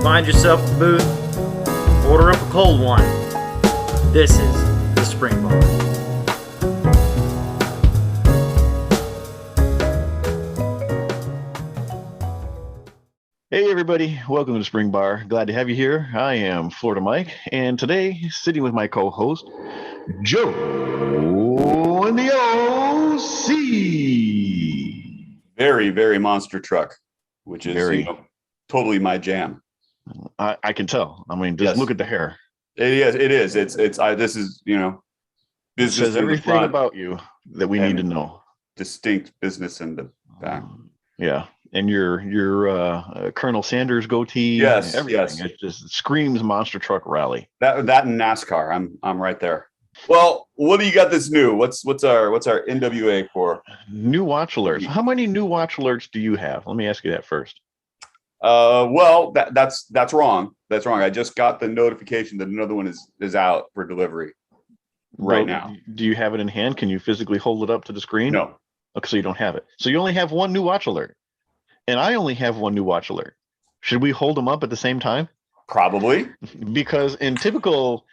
Find yourself a booth, order up a cold one. This is the Spring Bar. Hey everybody, welcome to the Spring Bar. Glad to have you here. I am Florida Mike, and today sitting with my co-host, Joe in the OC. Very, very monster truck, which is totally my jam. I can tell. I mean, just look at the hair. It is. This is, It business says in the everything front, about you that we need to know. distinct business in the back. Yeah, and your Colonel Sanders goatee. Yes, everything. yes. It just screams monster truck rally. That and NASCAR. I'm right there. Well, what do you got this new? What's our NWA for? New watch alerts. How many new watch alerts do you have? Let me ask you that first. Well, that's wrong. That's wrong. I just got the notification that another one is out for delivery now. Do you have it in hand? Can you physically hold it up to the screen? No. Okay, so you don't have it. So you only have one new watch alert. And I only have one new watch alert. Should we hold them up at the same time? Probably. Because in typical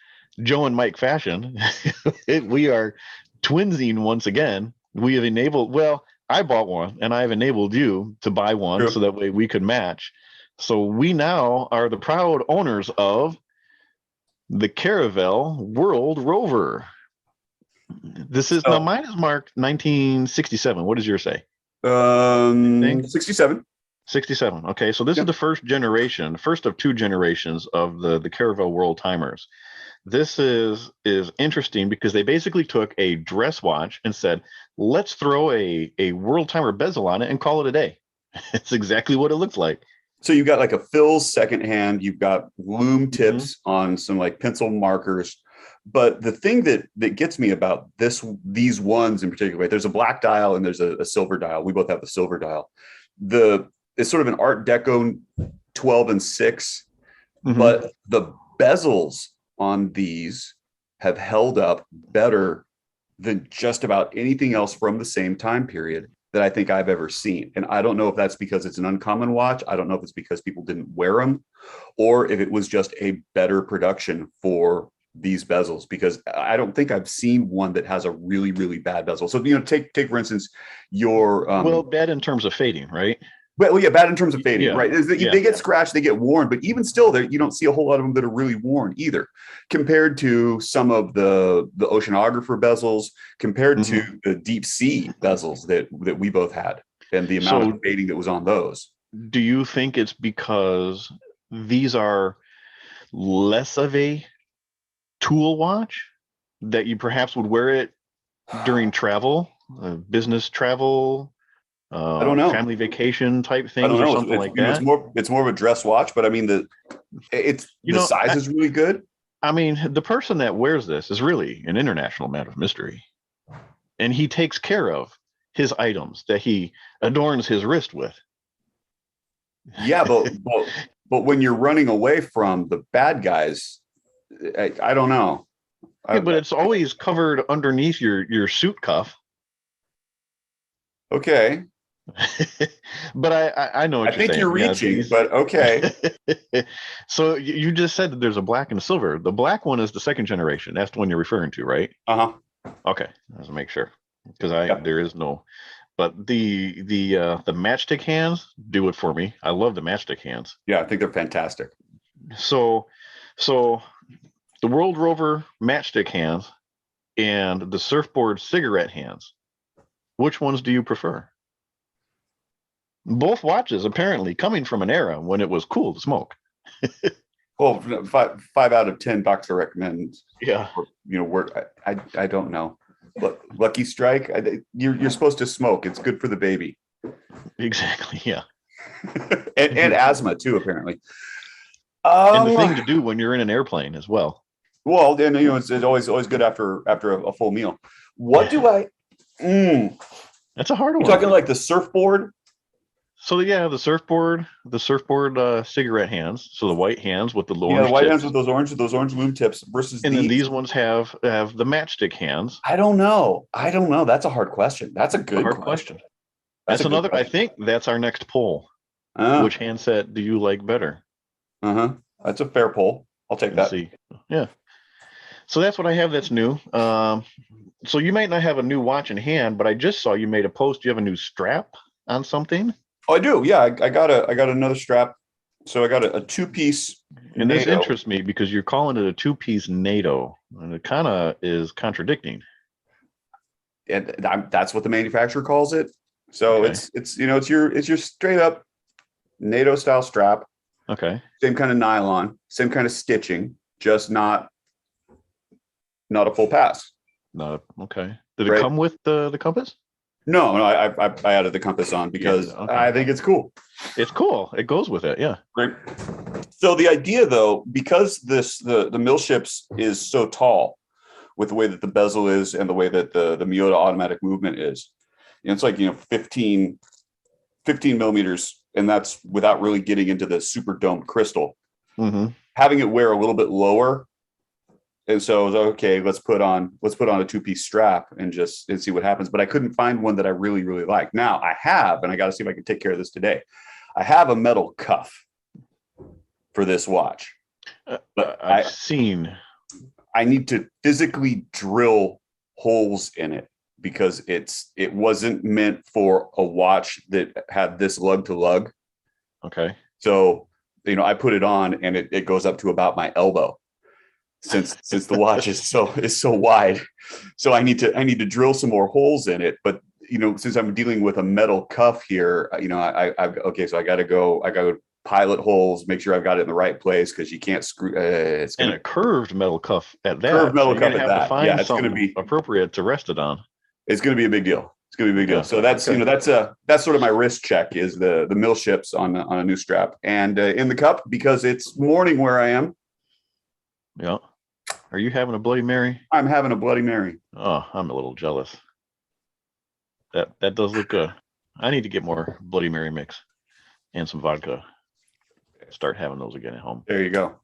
Joe and Mike fashion, we are twinsing once again. We have enabled, I bought one and I've enabled you to buy one. True. So that way we could match. So we now are the proud owners of the Caravelle World Rover. This is now mine is marked 1967. What does yours say? 67. 67. Okay, so this is the first of two generations of the Caravelle World Timers. This is interesting because they basically took a dress watch and said, let's throw a World Timer bezel on it and call it a day. It's exactly what it looks like. So you've got like a Phil's second hand, you've got loom tips on some like pencil markers. But the thing that gets me about these ones in particular, right, there's a black dial and there's a silver dial. We both have the silver dial. It's sort of an Art Deco 12 and 6, but the bezels on these have held up better than just about anything else from the same time period that I think I've ever seen. And I don't know if that's because it's an uncommon watch. I don't know if it's because people didn't wear them or if it was just a better production for these bezels, because I don't think I've seen one that has a really, really bad bezel. So, take for instance, your bad in terms of fading, right? Well, yeah, bad in terms of fading, right? They get scratched, they get worn, but even still, you don't see a whole lot of them that are really worn either, compared to some of the oceanographer bezels, compared to the deep sea bezels that we both had, and the amount of fading that was on those. Do you think it's because these are less of a tool watch that you perhaps would wear it during travel, business travel? I don't know, family vacation type things or something like that. It's more of a dress watch, but I mean the size is really good. I mean, the person that wears this is really an international man of mystery, and he takes care of his items that he adorns his wrist with. Yeah, but when you're running away from the bad guys, I don't know. But it's always covered underneath your suit cuff. Okay. But I know what I think you're reaching, but okay. So you just said that there's a black and a silver. The black one is the second generation. That's the one you're referring to, right? Okay, let's make sure, because there is no. But the matchstick hands do it for me. I love the matchstick hands. Yeah, I think they're fantastic. So the World Rover matchstick hands and the surfboard cigarette hands. Which ones do you prefer? Both watches apparently coming from an era when it was cool to smoke. Well, 5 out of 10 doctor recommends. Yeah. I don't know. Lucky Strike. You're supposed to smoke. It's good for the baby. Exactly. Yeah. and asthma too, apparently. And the thing to do when you're in an airplane as well. Well, and it's always good after a full meal. What do I? That's a hard one. You're talking like the surfboard. So the surfboard cigarette hands. So the white hands with the orange. Yeah, the white tips. hands with those orange loom tips versus. And then these ones have the matchstick hands. I don't know. That's a hard question. That's a good question. That's another. I think that's our next poll. Which handset do you like better? That's a fair poll. I'll take Let's that. see. Yeah. So that's what I have that's new. So you might not have a new watch in hand, but I just saw you made a post. You have a new strap on something? Oh, I do. Yeah, I got another strap. So I got a two-piece. And this NATO. interests me because you're calling it a two-piece NATO, and it kind of is contradicting. And that's what the manufacturer calls it. So Okay. it's your straight up NATO style strap. Okay. Same kind of nylon, same kind of stitching, just not a full pass. No. Okay. Did it come with the compass? No, I added the compass on because I think it's cool. It's cool. It goes with it. Yeah. Right. So the idea, though, because the mill ships is so tall, with the way that the bezel is and the way that the Miyota automatic movement is, it's like 15 millimeters, and that's without really getting into the super domed crystal. Mm-hmm. Having it wear a little bit lower. And so I was okay, let's put on a two-piece strap and see what happens. But I couldn't find one that I really, really like. Now I have, and I got to see if I can take care of this today. I have a metal cuff for this watch. But I've seen. I need to physically drill holes in it because it wasn't meant for a watch that had this lug to lug. Okay. So, I put it on and it goes up to about my elbow. Since the watch is so wide, so I need to drill some more holes in it. But since I'm dealing with a metal cuff here, so I got to go pilot holes, make sure I've got it in the right place because you can't screw. It's and a curved metal cuff at that. Curved metal cuff at that. To find it's going to be appropriate to rest it on. It's going to be a big deal. It's going to be a big deal. So that's that's sort of my wrist check is the mill ships on a new strap and in the cup because it's morning where I am. Yeah. Are you having a Bloody Mary? I'm having a Bloody Mary. Oh, I'm a little jealous. That does look good. I need to get more Bloody Mary mix and some vodka. Start having those again at home. There you go.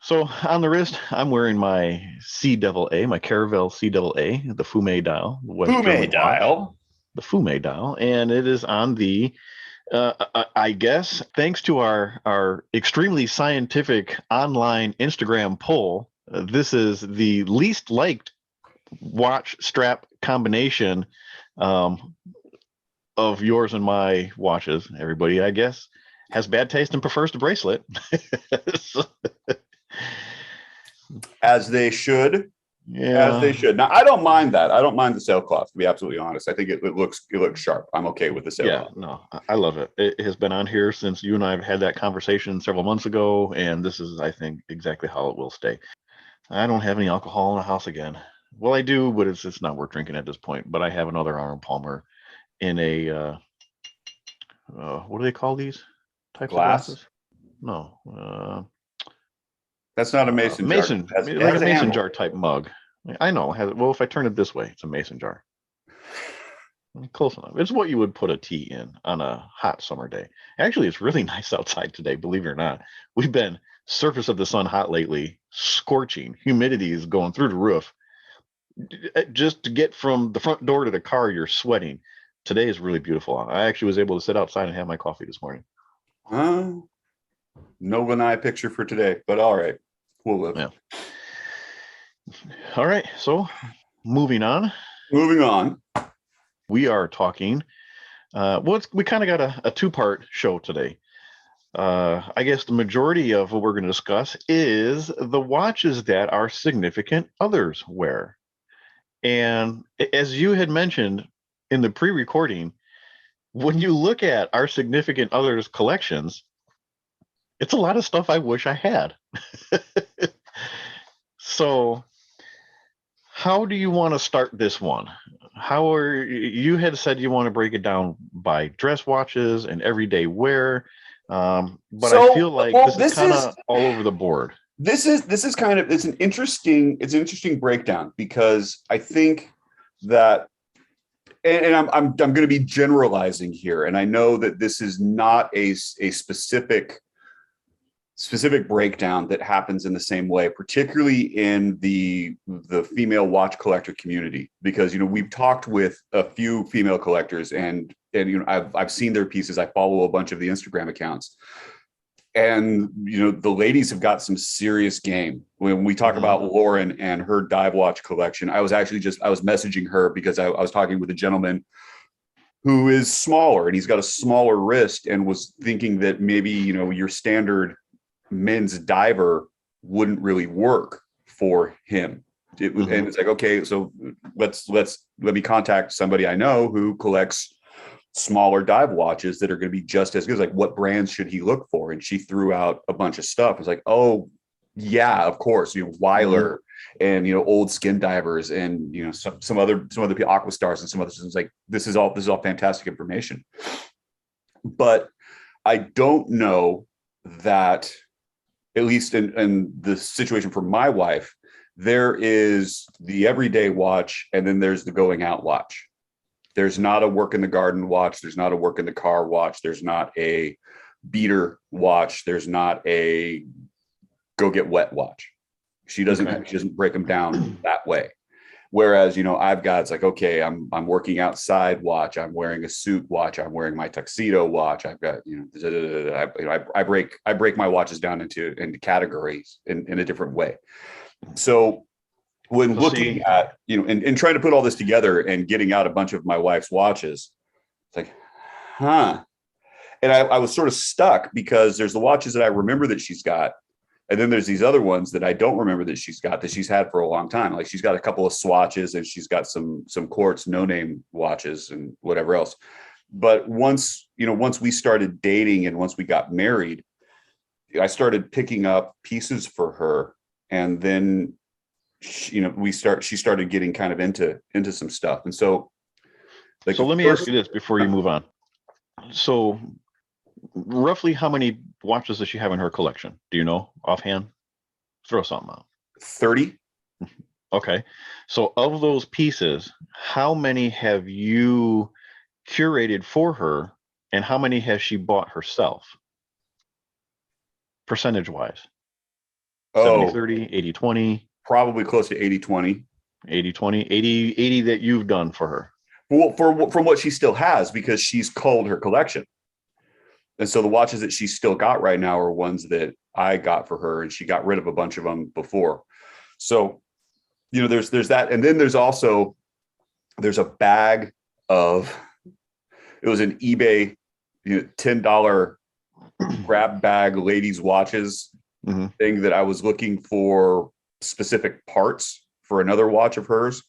So on the wrist, I'm wearing my CAA, my Caravelle CAA, the Fume dial. The Fume dial. And it is on the, I guess, thanks to our extremely scientific online Instagram poll, this is the least liked watch strap combination of yours and my watches. Everybody, I guess, has bad taste and prefers the bracelet. As they should. Yeah. As they should. Now, I don't mind that. I don't mind the sailcloth, to be absolutely honest. I think it looks sharp. I'm okay with the sailcloth. Yeah, no, I love it. It has been on here since you and I have had that conversation several months ago, and this is, I think, exactly how it will stay. I don't have any alcohol in the house again. Well, I do, but it's not worth drinking at this point. But I have another Arnold Palmer in a what do they call these types Glass? of glasses? No, that's not a mason jar. Like a mason jar type mug. I know. Well, if I turn it this way, it's a mason jar. Close enough. It's what you would put a tea in on a hot summer day. Actually, it's really nice outside today, believe it or not. We've been surface of the sun hot lately, scorching. Humidity is going through the roof. Just to get from the front door to the car, you're sweating. Today is really beautiful. I actually was able to sit outside and have my coffee this morning. No lanai picture for today, but all right. We'll live. Yeah. All right. So moving on. We are talking. We kind of got a two-part show today. I guess the majority of what we're going to discuss is the watches that our significant others wear. And as you had mentioned in the pre-recording, when you look at our significant others' collections, it's a lot of stuff I wish I had. So how do you want to start this one? You had said you want to break it down by dress watches and everyday wear. But I feel like this is kind of all over the board. This is kind of, it's an interesting breakdown because I think that, and I'm going to be generalizing here, and I know that this is not a specific breakdown that happens in the same way, particularly in the female watch collector community, because we've talked with a few female collectors and I've seen their pieces. I follow a bunch of the Instagram accounts, and the ladies have got some serious game. When we talk about Lauren and her dive watch collection, I was messaging her because I was talking with a gentleman who is smaller and he's got a smaller wrist, and was thinking that maybe your standard men's diver wouldn't really work for him. And it's like, okay, so let me contact somebody I know who collects smaller dive watches that are going to be just as good. Like, what brands should he look for? And she threw out a bunch of stuff. It's like, oh yeah, of course, Weiler and old skin divers and some other Aqua Stars and some other systems. Like, this is all fantastic information. But I don't know that, at least in the situation for my wife, there is the everyday watch and then there's the going out watch. There's not a work in the garden watch. There's not a work in the car watch. There's not a beater watch. There's not a go get wet watch. She doesn't break them down that way. Whereas, I've got, it's like, okay, I'm working outside watch. I'm wearing a suit watch. I'm wearing my tuxedo watch. I've got, I break my watches down into categories in a different way. So when looking at, and trying to put all this together and getting out a bunch of my wife's watches, it's like, and I was sort of stuck because there's the watches that I remember that she's got. And then there's these other ones that I don't remember that she's got, that she's had for a long time. Like, she's got a couple of swatches and she's got some quartz no name watches and whatever else. But once we started dating and once we got married, I started picking up pieces for her. And then, she started getting kind of into some stuff. And so, so let me ask you this before you move on. So roughly how many watches does she have in her collection? Do you know offhand? Throw something out. 30. Okay. So of those pieces, how many have you curated for her and how many has she bought herself? Percentage wise. 70-30, 80-20. Probably close to 80-20. 80-20, 80 that you've done for her. Well, from what she still has, because she's culled her collection. And so the watches that she's still got right now are ones that I got for her, and she got rid of a bunch of them before. So, there's that. And then there's a bag of, it was an eBay, $10 grab bag ladies watches thing that I was looking for specific parts for another watch of hers.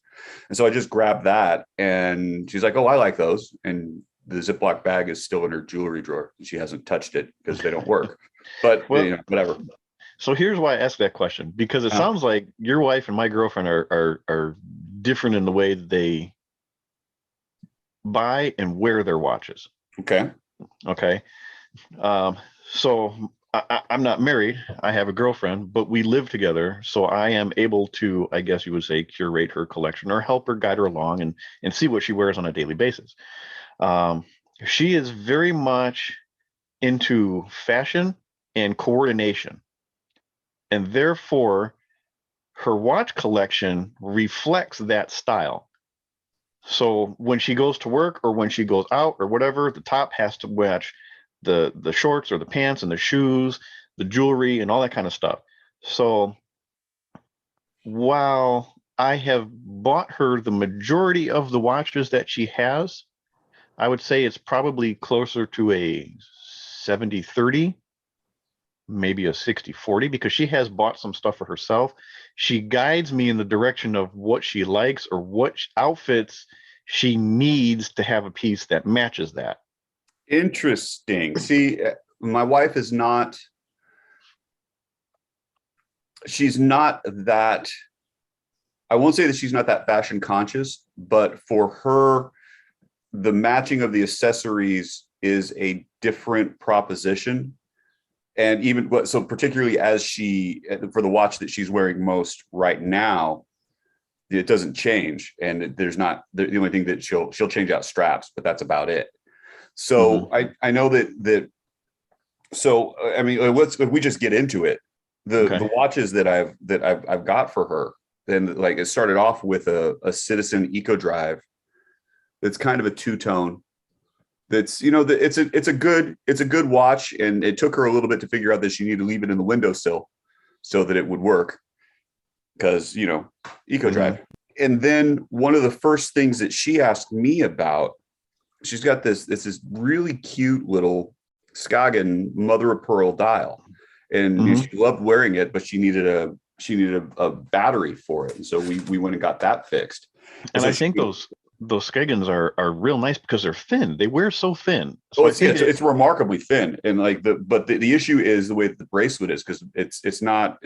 And so I just grabbed that, and she's like, oh, I like those. And the Ziploc bag is still in her jewelry drawer. She hasn't touched it because they don't work, but whatever. So here's why I asked that question, because it sounds like your wife and my girlfriend are different in the way they buy and wear their watches. Okay. So I'm not married. I have a girlfriend, but we live together. So I am able to, I guess you would say, curate her collection or help her guide her along and see what she wears on a daily basis. She is very much into fashion and coordination. And therefore, her watch collection reflects that style. So when she goes to work or when she goes out or whatever, the top has to match the shorts or the pants and the shoes, the jewelry and all that kind of stuff. So while I have bought her the majority of the watches that she has, I would say it's probably closer to a 70-30, maybe a 60-40, because she has bought some stuff for herself. She guides me in the direction of what she likes or what outfits she needs to have a piece that matches that. Interesting. See, my wife is not, she's not that, I won't say that she's not that fashion conscious, but for her, the matching of the accessories is a different proposition. And even so, particularly as for the watch that she's wearing most right now, it doesn't change. And there's not, the only thing that she'll change out straps, but that's about it. So I know that, so, I mean, if we just get into it, the watches that I've got for her, then like it started off with a Citizen Eco Drive. It's kind of a two-tone. That's it's a good watch, and it took her a little bit to figure out that she needed to leave it in the windowsill so that it would work, because eco drive. And then one of the first things that she asked me about, she's got this really cute little Skagen mother of pearl dial, and she loved wearing it, but she needed a battery for it, and so we went and got that fixed. And so I think those Skagens are real nice because they're thin. They wear so thin. So it's remarkably thin, and but the issue is the way that the bracelet is, because it's not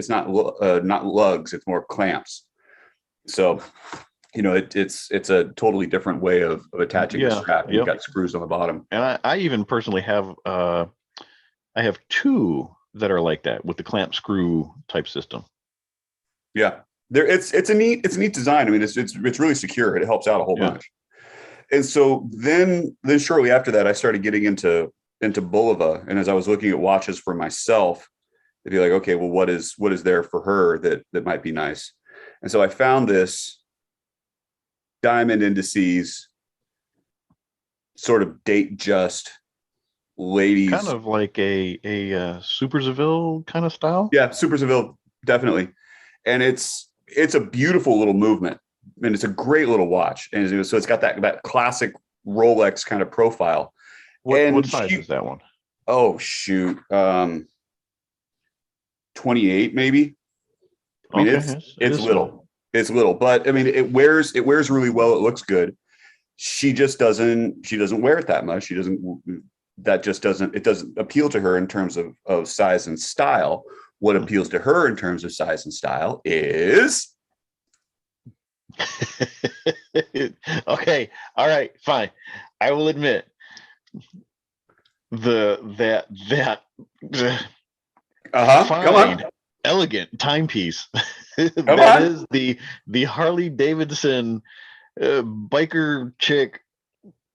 lugs, it's more clamps. So it's a totally different way of attaching the strap. You've got screws on the bottom. And I even personally have I have two that are like that with the clamp screw type system. Yeah. It's a neat design. I mean, it's really secure. It helps out a whole bunch. And so then shortly after that, I started getting into Bulova. And as I was looking at watches for myself, I'd be like, okay, well, what is there for her that might be nice? And so I found this diamond indices, sort of date just ladies, kind of like a Super Seville kind of style. Yeah, Super Seville, definitely. And it's a beautiful little movement, and it's a great little watch. And so it's got that classic Rolex kind of profile. What size is that one? Oh, shoot. 28 maybe. I mean, it's little. It's little, but I mean, it wears really well. It looks good. She doesn't wear it that much. It doesn't appeal to her in terms of size and style. What appeals to her in terms of size and style is okay. All right, fine. I will admit that fine, come on, elegant timepiece that is the Harley Davidson biker chick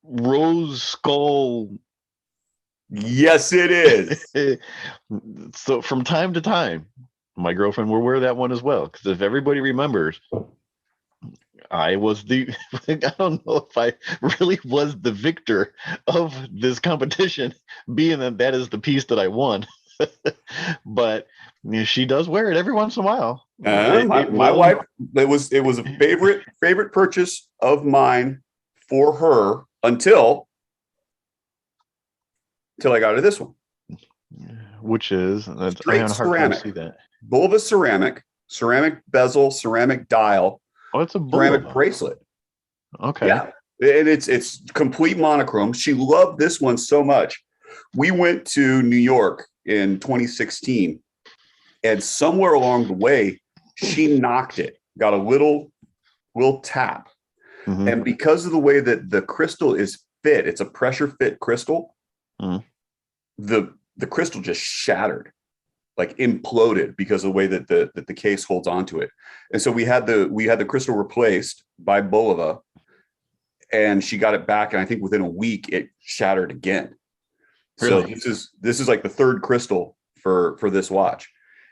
rose skull. Yes, it is. So from time to time, my girlfriend will wear that one as well, because if everybody remembers, I was I don't know if I really was the victor of this competition, being that is the piece that I won. But she does wear it every once in a while. My wife, it was a favorite purchase of mine for her until I got her this one, which is straight ceramic. See that Bulova ceramic bezel, ceramic dial. Oh, it's a ceramic bracelet. Okay. Yeah, and it's complete monochrome. She loved this one so much. We went to New York in 2016, and somewhere along the way, she knocked it. Got a little tap, and because of the way that the crystal is fit, it's a pressure fit crystal. The crystal just shattered, like imploded, because of the way that the case holds onto it. And so we had the crystal replaced by Bulova, and she got it back, and I think within a week it shattered again. Really? So this is like the third crystal for this watch.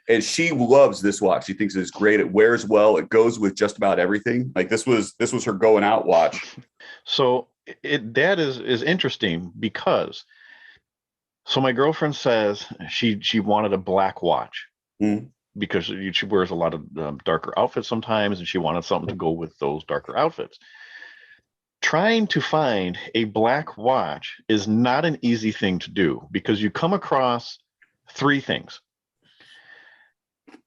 And she loves this watch. She thinks it's great. It wears well. It goes with just about everything. Like this was her going out watch. So that is interesting, because so my girlfriend says she wanted a black watch because she wears a lot of darker outfits sometimes, and she wanted something to go with those darker outfits. Trying to find a black watch is not an easy thing to do, because you come across three things.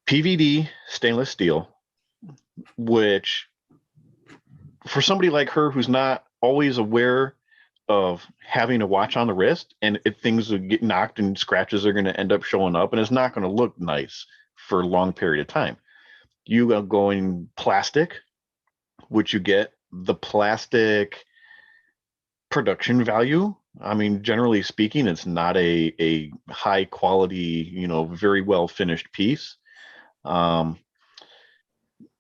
PVD stainless steel, which for somebody like her who's not always aware of having a watch on the wrist, and if things will get knocked and scratches are going to end up showing up, and it's not going to look nice for a long period of time. You are going plastic, which you get the plastic production value. I mean, generally speaking, it's not a high quality, very well finished piece. And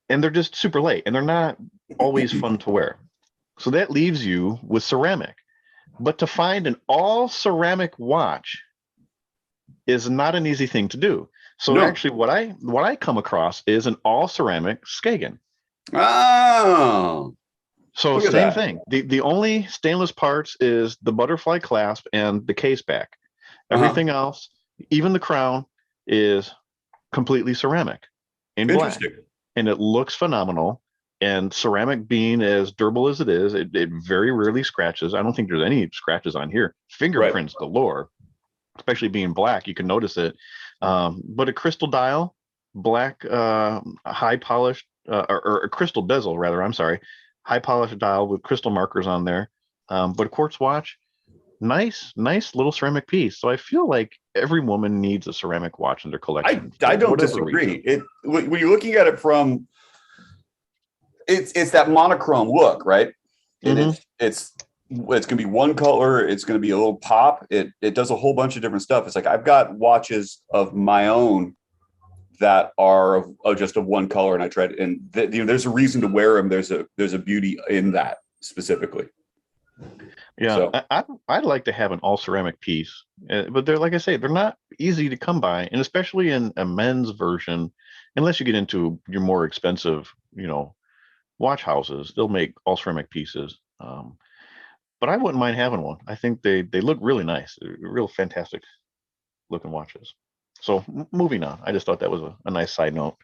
they're just super light, and they're not always fun to wear. So that leaves you with ceramic. But to find an all ceramic watch is not an easy thing to do. So actually what I come across is an all ceramic Skagen. Oh. So Look at same that. thing. The only stainless parts is the butterfly clasp and the case back. Everything else, even the crown, is completely ceramic in black, Interesting. and it looks phenomenal. And ceramic being as durable as it is, it very rarely scratches. I don't think there's any scratches on here. Fingerprints galore, especially being black. You can notice it. But a crystal dial, black, high polished, or a crystal bezel, rather. I'm sorry, high polished dial with crystal markers on there. But a quartz watch, nice little ceramic piece. So I feel like every woman needs a ceramic watch in their collection. I don't whatever disagree. reason. When you're looking at it from it's that monochrome look, right? And it's gonna be one color, it's gonna be a little pop. It does a whole bunch of different stuff. It's like I've got watches of my own that are just of one color, and I tried, and there's a reason to wear them. There's a beauty in that specifically. Yeah, So, I'd like to have an all ceramic piece, but they're, like I say, they're not easy to come by, and especially in a men's version, unless you get into your more expensive, watch houses, they'll make all ceramic pieces. But I wouldn't mind having one. I think they look really nice, real fantastic looking watches. So moving on, I just thought that was a nice side note.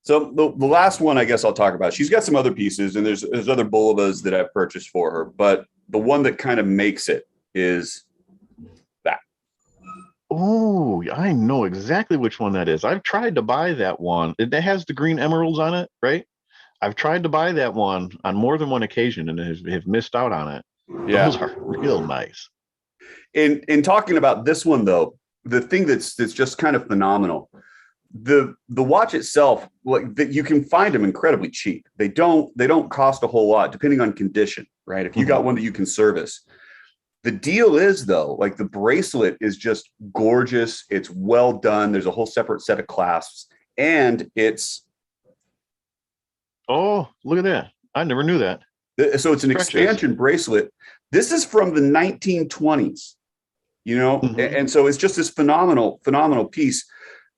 so the last one I guess I'll talk about. She's got some other pieces, and there's other Bulivas that I've purchased for her, but the one that kind of makes it is that. Oh, I know exactly which one that is. I've tried to buy that one. It has the green emeralds on it, right? I've tried to buy that one on more than one occasion and have missed out on it. Yeah. Those are real nice. In talking about this one though, the thing that's just kind of phenomenal, the watch itself, like that, you can find them incredibly cheap. They don't cost a whole lot depending on condition, right? If you got one that you can service. The deal is though, like the bracelet is just gorgeous. It's well done. There's a whole separate set of clasps, and it's look at that. I never knew that. So it's an expansion bracelet. This is from the 1920s, and so it's just this phenomenal piece.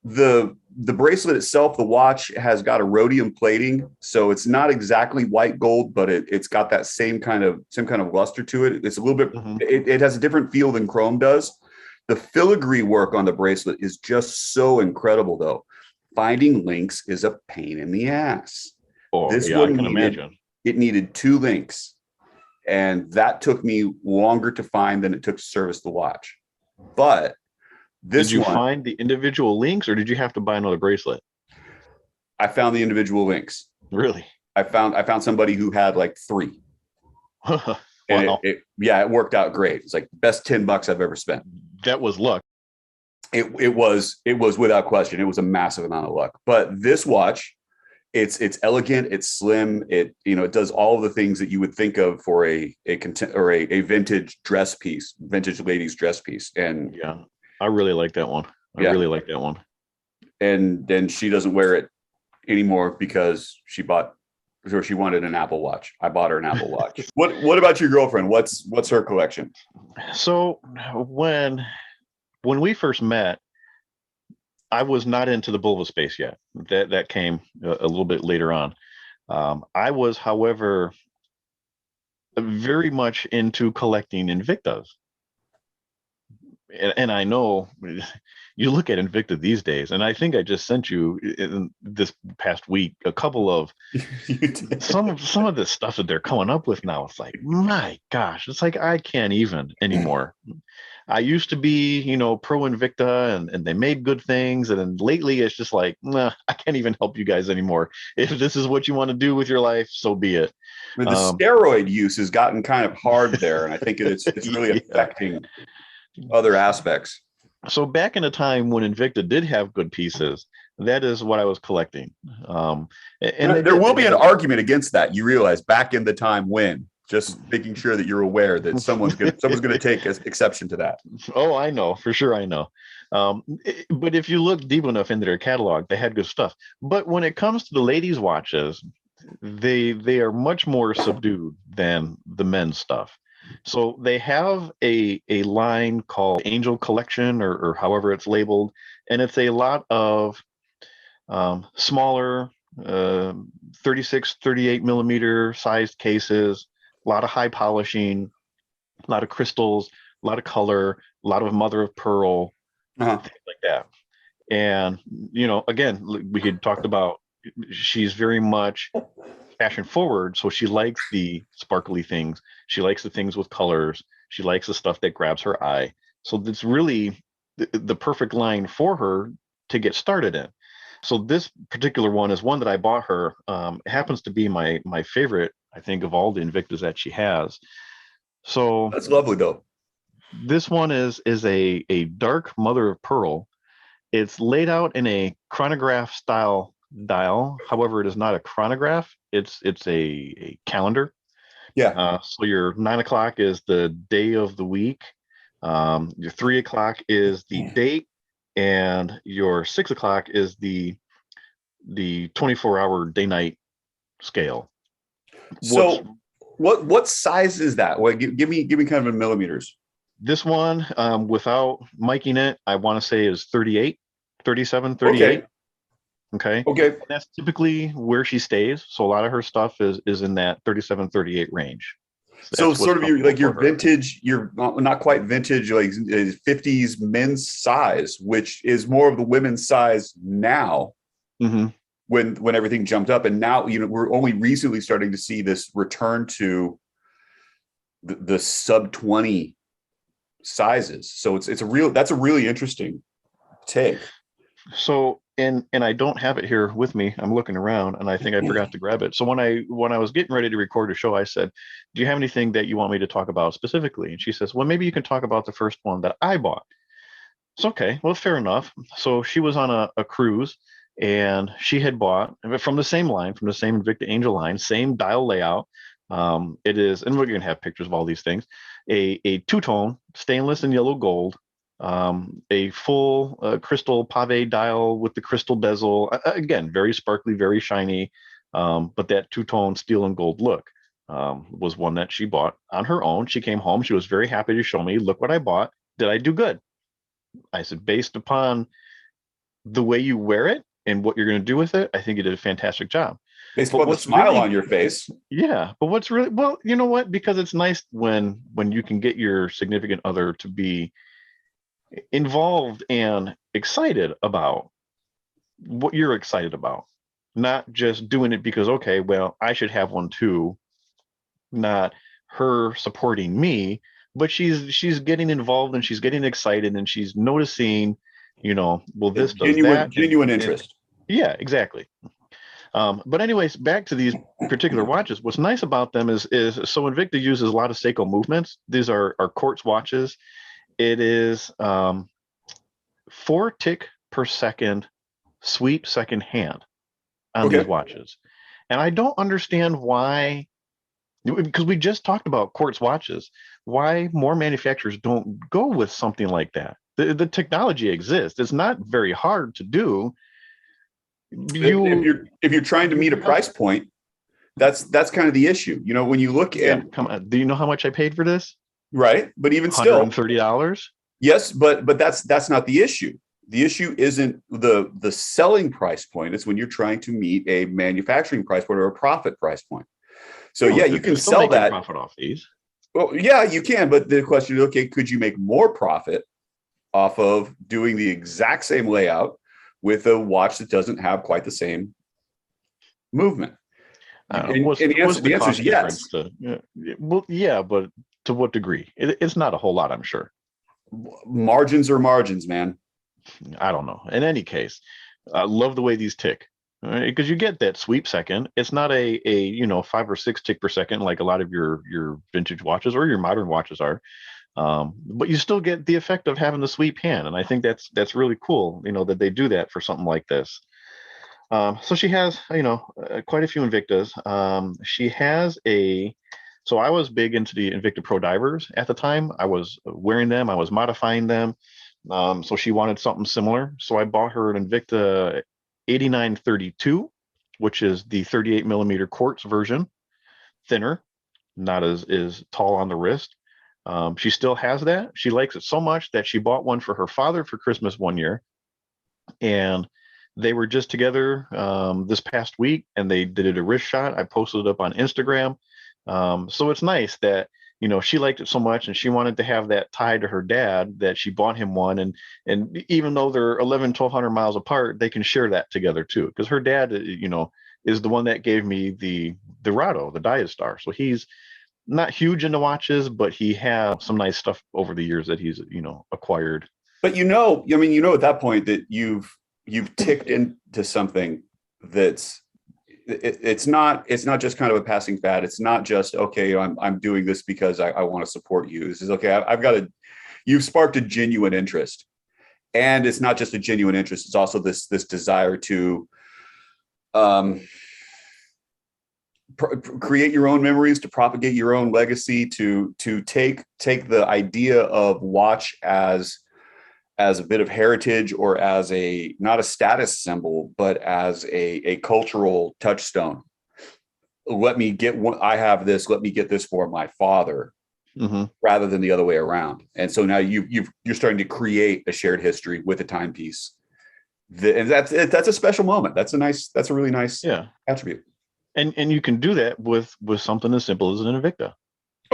The bracelet itself, the watch has got a rhodium plating, so it's not exactly white gold, but it's got that same kind of luster to it. It's a little bit. It has a different feel than chrome does. The filigree work on the bracelet is just so incredible, though. Finding links is a pain in the ass. This one, I can imagine. It needed 2 links, and that took me longer to find than it took to service the watch. But did you find the individual links, or did you have to buy another bracelet? I found the individual links. Really? I found somebody who had like 3. Wow. And it worked out great. It's like the best $10 I've ever spent. That was luck. It was without question. It was a massive amount of luck. But this watch, it's elegant, it's slim, it does all of the things that you would think of for a vintage dress piece, vintage ladies dress piece. And yeah, I really like that one. I really like that one. And then she doesn't wear it anymore because she wanted an Apple Watch. I bought her an Apple Watch. What about your girlfriend? What's her collection? So when we first met, I was not into the Bulva space yet. That came a little bit later on. I was, however, very much into collecting Invictas. And I know you look at Invicta these days, and I think I just sent you in this past week a couple of some of the stuff that they're coming up with now. It's like, my gosh, it's like I can't even anymore. I used to be, pro Invicta, and they made good things, and then lately it's just like, nah, I can't even help you guys anymore. If this is what you want to do with your life, so be it. The steroid use has gotten kind of hard there, and I think it's really affecting other aspects. So back in a time when Invicta did have good pieces, that is what I was collecting. And there will be an argument against that. You realize back in the time when, just making sure that you're aware that someone's going to take exception to that. Oh, I know, for sure. I know. But if you look deep enough into their catalog, they had good stuff. But when it comes to the ladies' watches, they are much more subdued than the men's stuff. So they have a line called Angel Collection, or however it's labeled, and it's a lot of smaller uh, 36, 38 millimeter sized cases, a lot of high polishing, a lot of crystals, a lot of color, a lot of mother of pearl, Uh-huh. things like that. And, again, we had talked about she's very much fashion forward. So she likes the sparkly things. She likes the things with colors. She likes the stuff that grabs her eye. So it's really the perfect line for her to get started in. So this particular one is one that I bought her. It happens to be my favorite, I think, of all the Invictas that she has. So That's lovely though. this one is a dark mother of pearl. It's laid out in a chronograph style dial. However, it is not a chronograph. It's a calendar. Yeah. So your 9 o'clock is the day of the week. Your 3 o'clock is the date, and your 6 o'clock is the 24-hour day-night scale. So what size is that? Well, give me kind of in millimeters. This one, without miking it, I want to say is 38, 37, 38. Okay. Okay. And that's typically where she stays. So a lot of her stuff is in that 37, 38 range. So sort of your vintage, you're not quite vintage, like 50s men's size, which is more of the women's size now. Mm-hmm. When everything jumped up, and now we're only recently starting to see this return to the sub 20 sizes. So that's a really interesting take. So and I don't have it here with me. I'm looking around and I think I forgot to grab it. So when I was getting ready to record a show, I said, "Do you have anything that you want me to talk about specifically?" And she says, "Well, maybe you can talk about the first one that I bought." It's okay. Well, fair enough. So she was on a cruise, and she had bought from the same line, from the same Invicta Angel line, same dial layout. It is, and we're going to have pictures of all these things, a two-tone stainless and yellow gold, a full crystal pave dial with the crystal bezel. Again, very sparkly, very shiny, but that two-tone steel and gold look was one that she bought on her own. She came home. She was very happy to show me, "Look what I bought. Did I do good?" I said, "Based upon the way you wear it and what you're going to do with it, I think you did a fantastic job." Based But upon the what's smile really, on your face. yeah, but what's really, well, you know what? Because it's nice when you can get your significant other to be involved and excited about what you're excited about, not just doing it because, okay, well, I should have one too, not her supporting me, but she's getting involved and she's getting excited and she's noticing, well, this does that. Genuine interest. Yeah, exactly. But anyways, back to these particular watches. What's nice about them is so Invicta uses a lot of Seiko movements. These are quartz watches. It is 4 tick per second sweep second hand on these watches. And I don't understand why, because we just talked about quartz watches, why more manufacturers don't go with something like that. The technology exists. It's not very hard to do. If you're trying to meet a price point, that's kind of the issue. When you look at, come on, do you know how much I paid for this? Right, but even still, $130. Yes, but that's not the issue. The issue isn't the selling price point. It's when you're trying to meet a manufacturing price point or a profit price point. So yeah, you can sell that profit off these. Well, yeah, you can, but the question is, okay, could you make more profit off of doing the exact same layout with a watch that doesn't have quite the same movement? And the answer is yes. Well, yeah, but to what degree? It's not a whole lot, I'm sure. Margins are margins, man. I don't know. In any case, I love the way these tick, because you get that sweep second. It's not a 5 or 6 tick per second like a lot of your vintage watches or your modern watches are. But you still get the effect of having the sweep hand, and I think that's really cool. That they do that for something like this. So she has quite a few Invictas. She has so I was big into the Invicta Pro Divers at the time. I was wearing them. I was modifying them. So she wanted something similar. So I bought her an Invicta 8932, which is the 38 millimeter quartz version, thinner, not as tall on the wrist. She still has that. She likes it so much that she bought one for her father for Christmas one year. And They were just together this past week, and they did a wrist shot. I posted it up on Instagram. So it's nice that, she liked it so much, and she wanted to have that tie to her dad, that she bought him one. And even though they're 1,100 miles apart, they can share that together too. Because her dad, is the one that gave me the Rado, the Diastar. So he's not huge into watches, but he has some nice stuff over the years that he's, acquired. But at that point that you've ticked into something that's it's not just kind of a passing fad. It's not just, okay, I'm doing this because I want to support you. This is okay. You've sparked a genuine interest, and it's not just a genuine interest. It's also this desire to create your own memories, to propagate your own legacy, to take the idea of watch as a bit of heritage, or as not a status symbol, but as a cultural touchstone. Let me get one. I have this. Let me get this for my father, rather than the other way around. And so now you're starting to create a shared history with a timepiece. And that's a special moment. That's a really nice attribute. And you can do that with something as simple as an Invicta.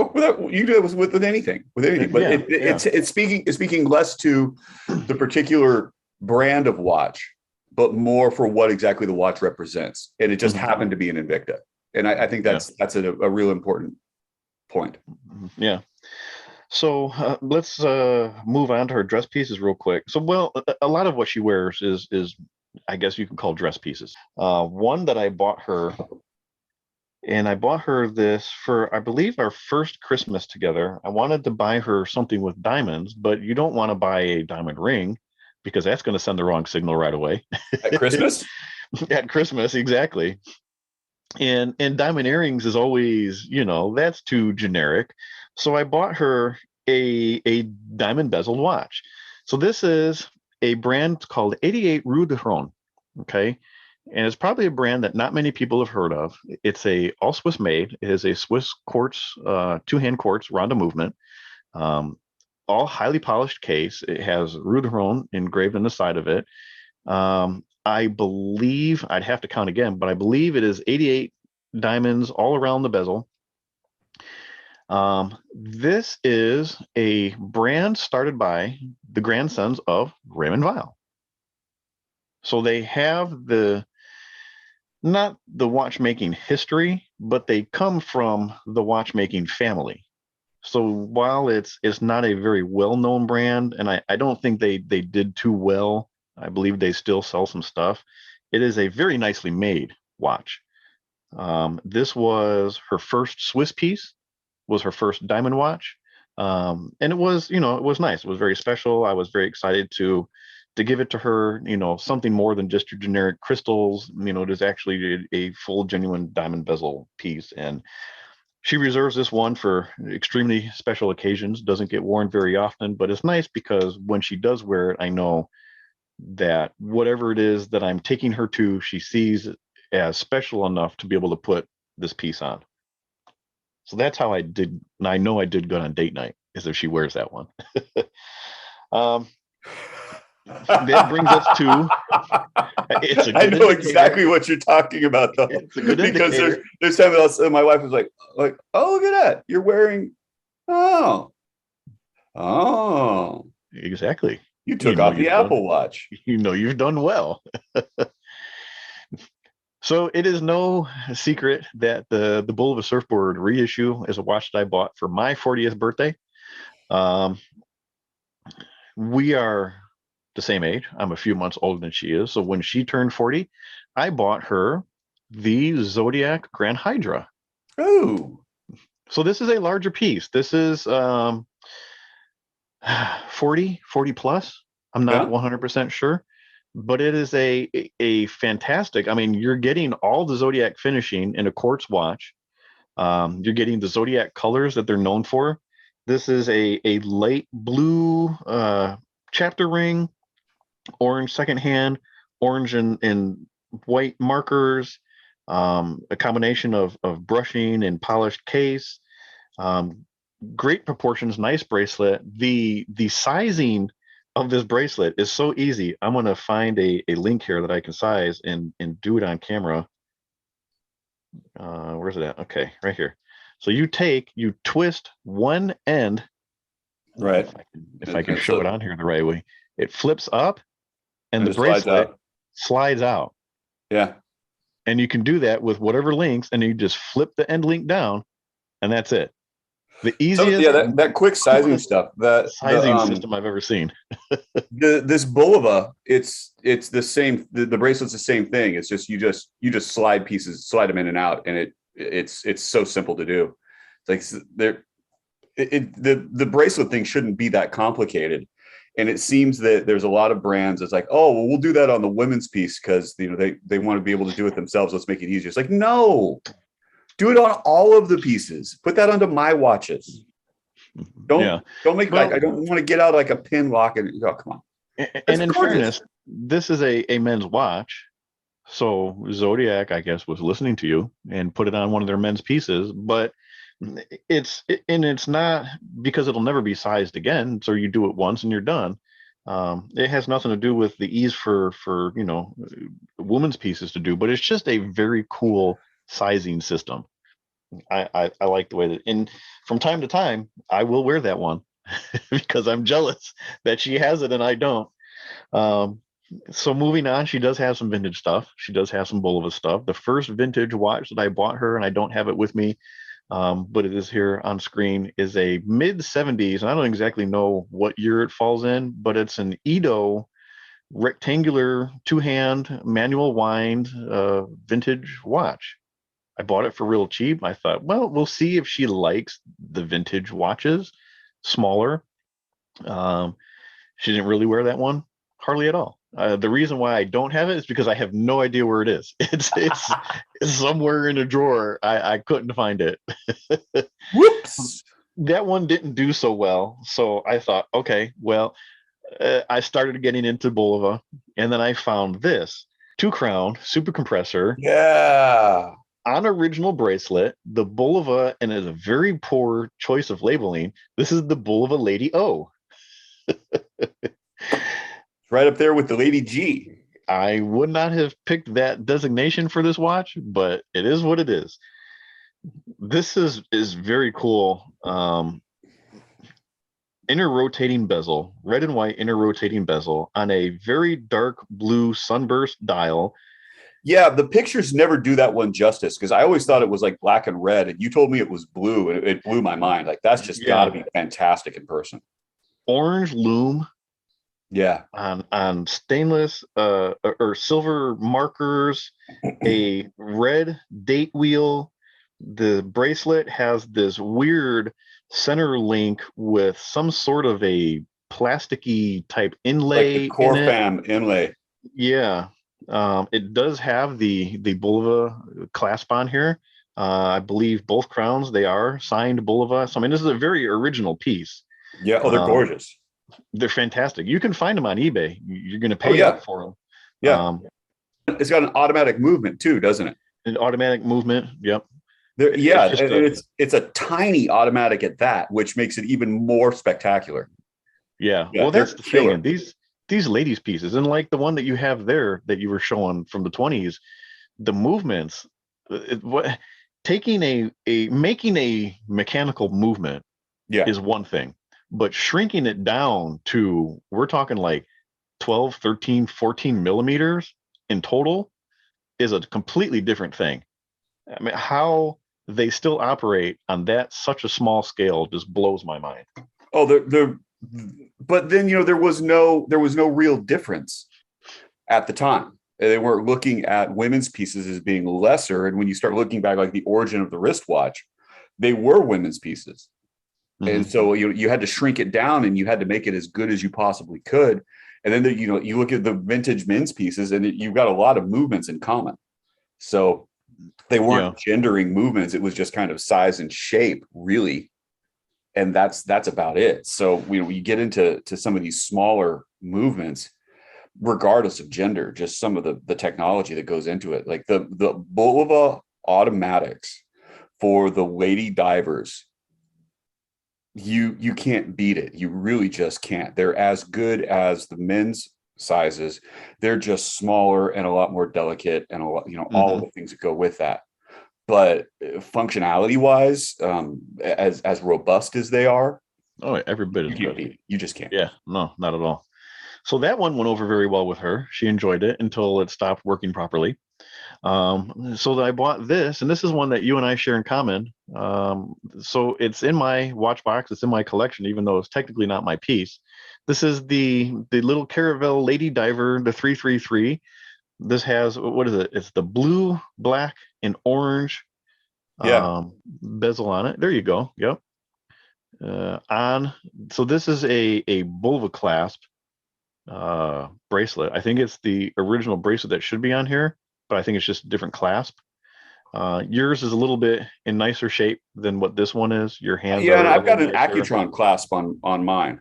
Oh, you do it with anything. But it's speaking less to the particular brand of watch, but more for what exactly the watch represents. And it just happened to be an Invicta. And I think that's a real important point. Yeah. So let's move on to her dress pieces real quick. So, a lot of what she wears is I guess you can call dress pieces. One that I bought her. And I bought her this for, I believe, our first Christmas together. I wanted to buy her something with diamonds, but you don't want to buy a diamond ring, because that's going to send the wrong signal right away. At Christmas? At Christmas, exactly. And diamond earrings is always, that's too generic. So I bought her a diamond bezeled watch. So this is a brand called 88 Rue de Rhône. Okay. And it's probably a brand that not many people have heard of. It's all Swiss made. It is a Swiss quartz, 2-hand quartz Ronda movement, all highly polished case. It has Rue de Rhône engraved on the side of it. I believe, I'd have to count again, but I believe it is 88 diamonds all around the bezel. This is a brand started by the grandsons of Raymond Weil. So they have not the watchmaking history, but they come from the watchmaking family. So while it's not a very well-known brand, and I don't think they did too well, I believe they still sell some stuff. It is a very nicely made watch. This was her first Swiss piece, was her first diamond watch. And it was, it was nice. It was very special. I was very excited to give it to her, something more than just your generic crystals. It is actually a full genuine diamond bezel piece. And she reserves this one for extremely special occasions, doesn't get worn very often, but it's nice because when she does wear it, I know that whatever it is that I'm taking her to, she sees as special enough to be able to put this piece on. So that's how I did. And I know I did good on date night, is if she wears that one. That brings us to. It's a good I know indicator. exactly what you're talking about, though. It's a good because indicator. there's time else, and my wife was like, oh, look at that, you're wearing. Oh, Exactly. you took off the Apple Watch. You've done well. So it is no secret that the Bull of a Surfboard reissue is a watch that I bought for my 40th birthday. We are the same age. I'm a few months older than she is. So when she turned 40, I bought her the Zodiac Grand Hydra. Oh. So this is a larger piece. This is 40 plus. I'm not 100% sure, but it is a fantastic. I mean, you're getting all the Zodiac finishing in a quartz watch. You're getting the Zodiac colors that they're known for. This is a light blue chapter ring, orange second hand, orange and white markers, a combination of brushing and polished case, great proportions, nice bracelet. The sizing of this bracelet is so easy. I'm going to find a link here that I can size and do it on camera. Where's it at? Okay, right here. So you twist one end. Right. If I can show it on here the right way, it flips up and the it slides bracelet out. slides out. Yeah. And you can do that with whatever links, and you just flip the end link down, and that's it. The easiest, that quick sizing stuff, sizing system I've ever seen. This Bulova, it's the same. The bracelet's the same thing. It's just you just slide them in and out, and it's so simple to do. It's like the bracelet thing shouldn't be that complicated. And it seems that there's a lot of brands that's like, oh, well, we'll do that on the women's piece because they want to be able to do it themselves. Let's make it easier. It's like, no, do it on all of the pieces. Put that onto my watches. Don't make like I don't want to get out like a pin lock and come on. And in fairness, this is a men's watch. So Zodiac, I guess, was listening to you and put it on one of their men's pieces, but it's not because it'll never be sized again. So you do it once and you're done. It has nothing to do with the ease for women's pieces to do, but it's just a very cool sizing system. I like the way that, and from time to time, I will wear that one because I'm jealous that she has it and I don't. So moving on, she does have some vintage stuff. She does have some Bulova stuff. The first vintage watch that I bought her, and I don't have it with me, but it is here on screen, is a mid 70s, and I don't exactly know what year it falls in, but it's an Edo rectangular two-hand manual wind vintage watch. I bought it for real cheap. I thought, well, we'll see if she likes the vintage watches, smaller. She didn't really wear that one hardly at all. The reason why I don't have it is because I have no idea where it is. It's somewhere in a drawer. I couldn't find it. Whoops. That one didn't do so well. So I thought, okay, well, I started getting into Bulova, and then I found this 2-crown super compressor. Yeah. On original bracelet, the Bulova, and it's a very poor choice of labeling. This is the Bulova Lady O. Right up there with the Lady G. I would not have picked that designation for this watch, but it is what it is. This is very cool. Inner rotating bezel, red and white inner rotating bezel on a very dark blue sunburst dial. Yeah, the pictures never do that one justice because I always thought it was like black and red, and you told me it was blue, and it blew my mind. Like that's just got to be fantastic in person. Orange lume. Yeah, on stainless or silver markers, a red date wheel. The bracelet has this weird center link with some sort of a plasticky type inlay, like the Corfam inlay. Yeah, it does have the Bulova clasp on here. I believe both crowns, they are signed Bulova. So I mean, this is a very original piece. Yeah, they're gorgeous. They're fantastic. You can find them on eBay. You're going to pay up for them. Yeah. It's got an automatic movement too, doesn't it? An automatic movement. Yep. It's a tiny automatic at that, which makes it even more spectacular. Yeah. Well, that's the thing. These ladies pieces, and like the one that you have there that you were showing from the 20s, the movements, making a mechanical movement is one thing. But shrinking it down to, we're talking like 12, 13, 14 millimeters in total is a completely different thing. I mean, how they still operate on such a small scale just blows my mind. Oh, but then, there was no real difference at the time. They weren't looking at women's pieces as being lesser. And when you start looking back, like the origin of the wristwatch, they were women's pieces. Mm-hmm. And so you had to shrink it down and you had to make it as good as you possibly could. And then you look at the vintage men's pieces and you've got a lot of movements in common. So they weren't gendering movements. It was just kind of size and shape, really. And that's about it. So you get into some of these smaller movements, regardless of gender, just some of the technology that goes into it. Like the Bulova automatics for the lady divers. you can't beat it. You really just can't. They're as good as the men's sizes. They're just smaller and a lot more delicate, and a lot, all of the things that go with that. But functionality wise, as robust as they are, Oh, every bit you is can't good. beat it. You just can't. Yeah, no, not at all. So that one went over very well with her. She enjoyed it until it stopped working properly. So I bought this, and this is one that you and I share in common. So it's in my watch box. It's in my collection, even though it's technically not my piece. This is the little Caravel Lady Diver, the 333. This has, what is it? It's the blue, black, and orange Yeah. bezel on it. There you go. Yep. So this is a vulva clasp bracelet. I think it's the original bracelet that should be on here, but I think it's just a different clasp. Yours is a little bit in nicer shape than what this one is. Your hands Yeah, are and a I've got little an nicer. Accutron clasp on mine.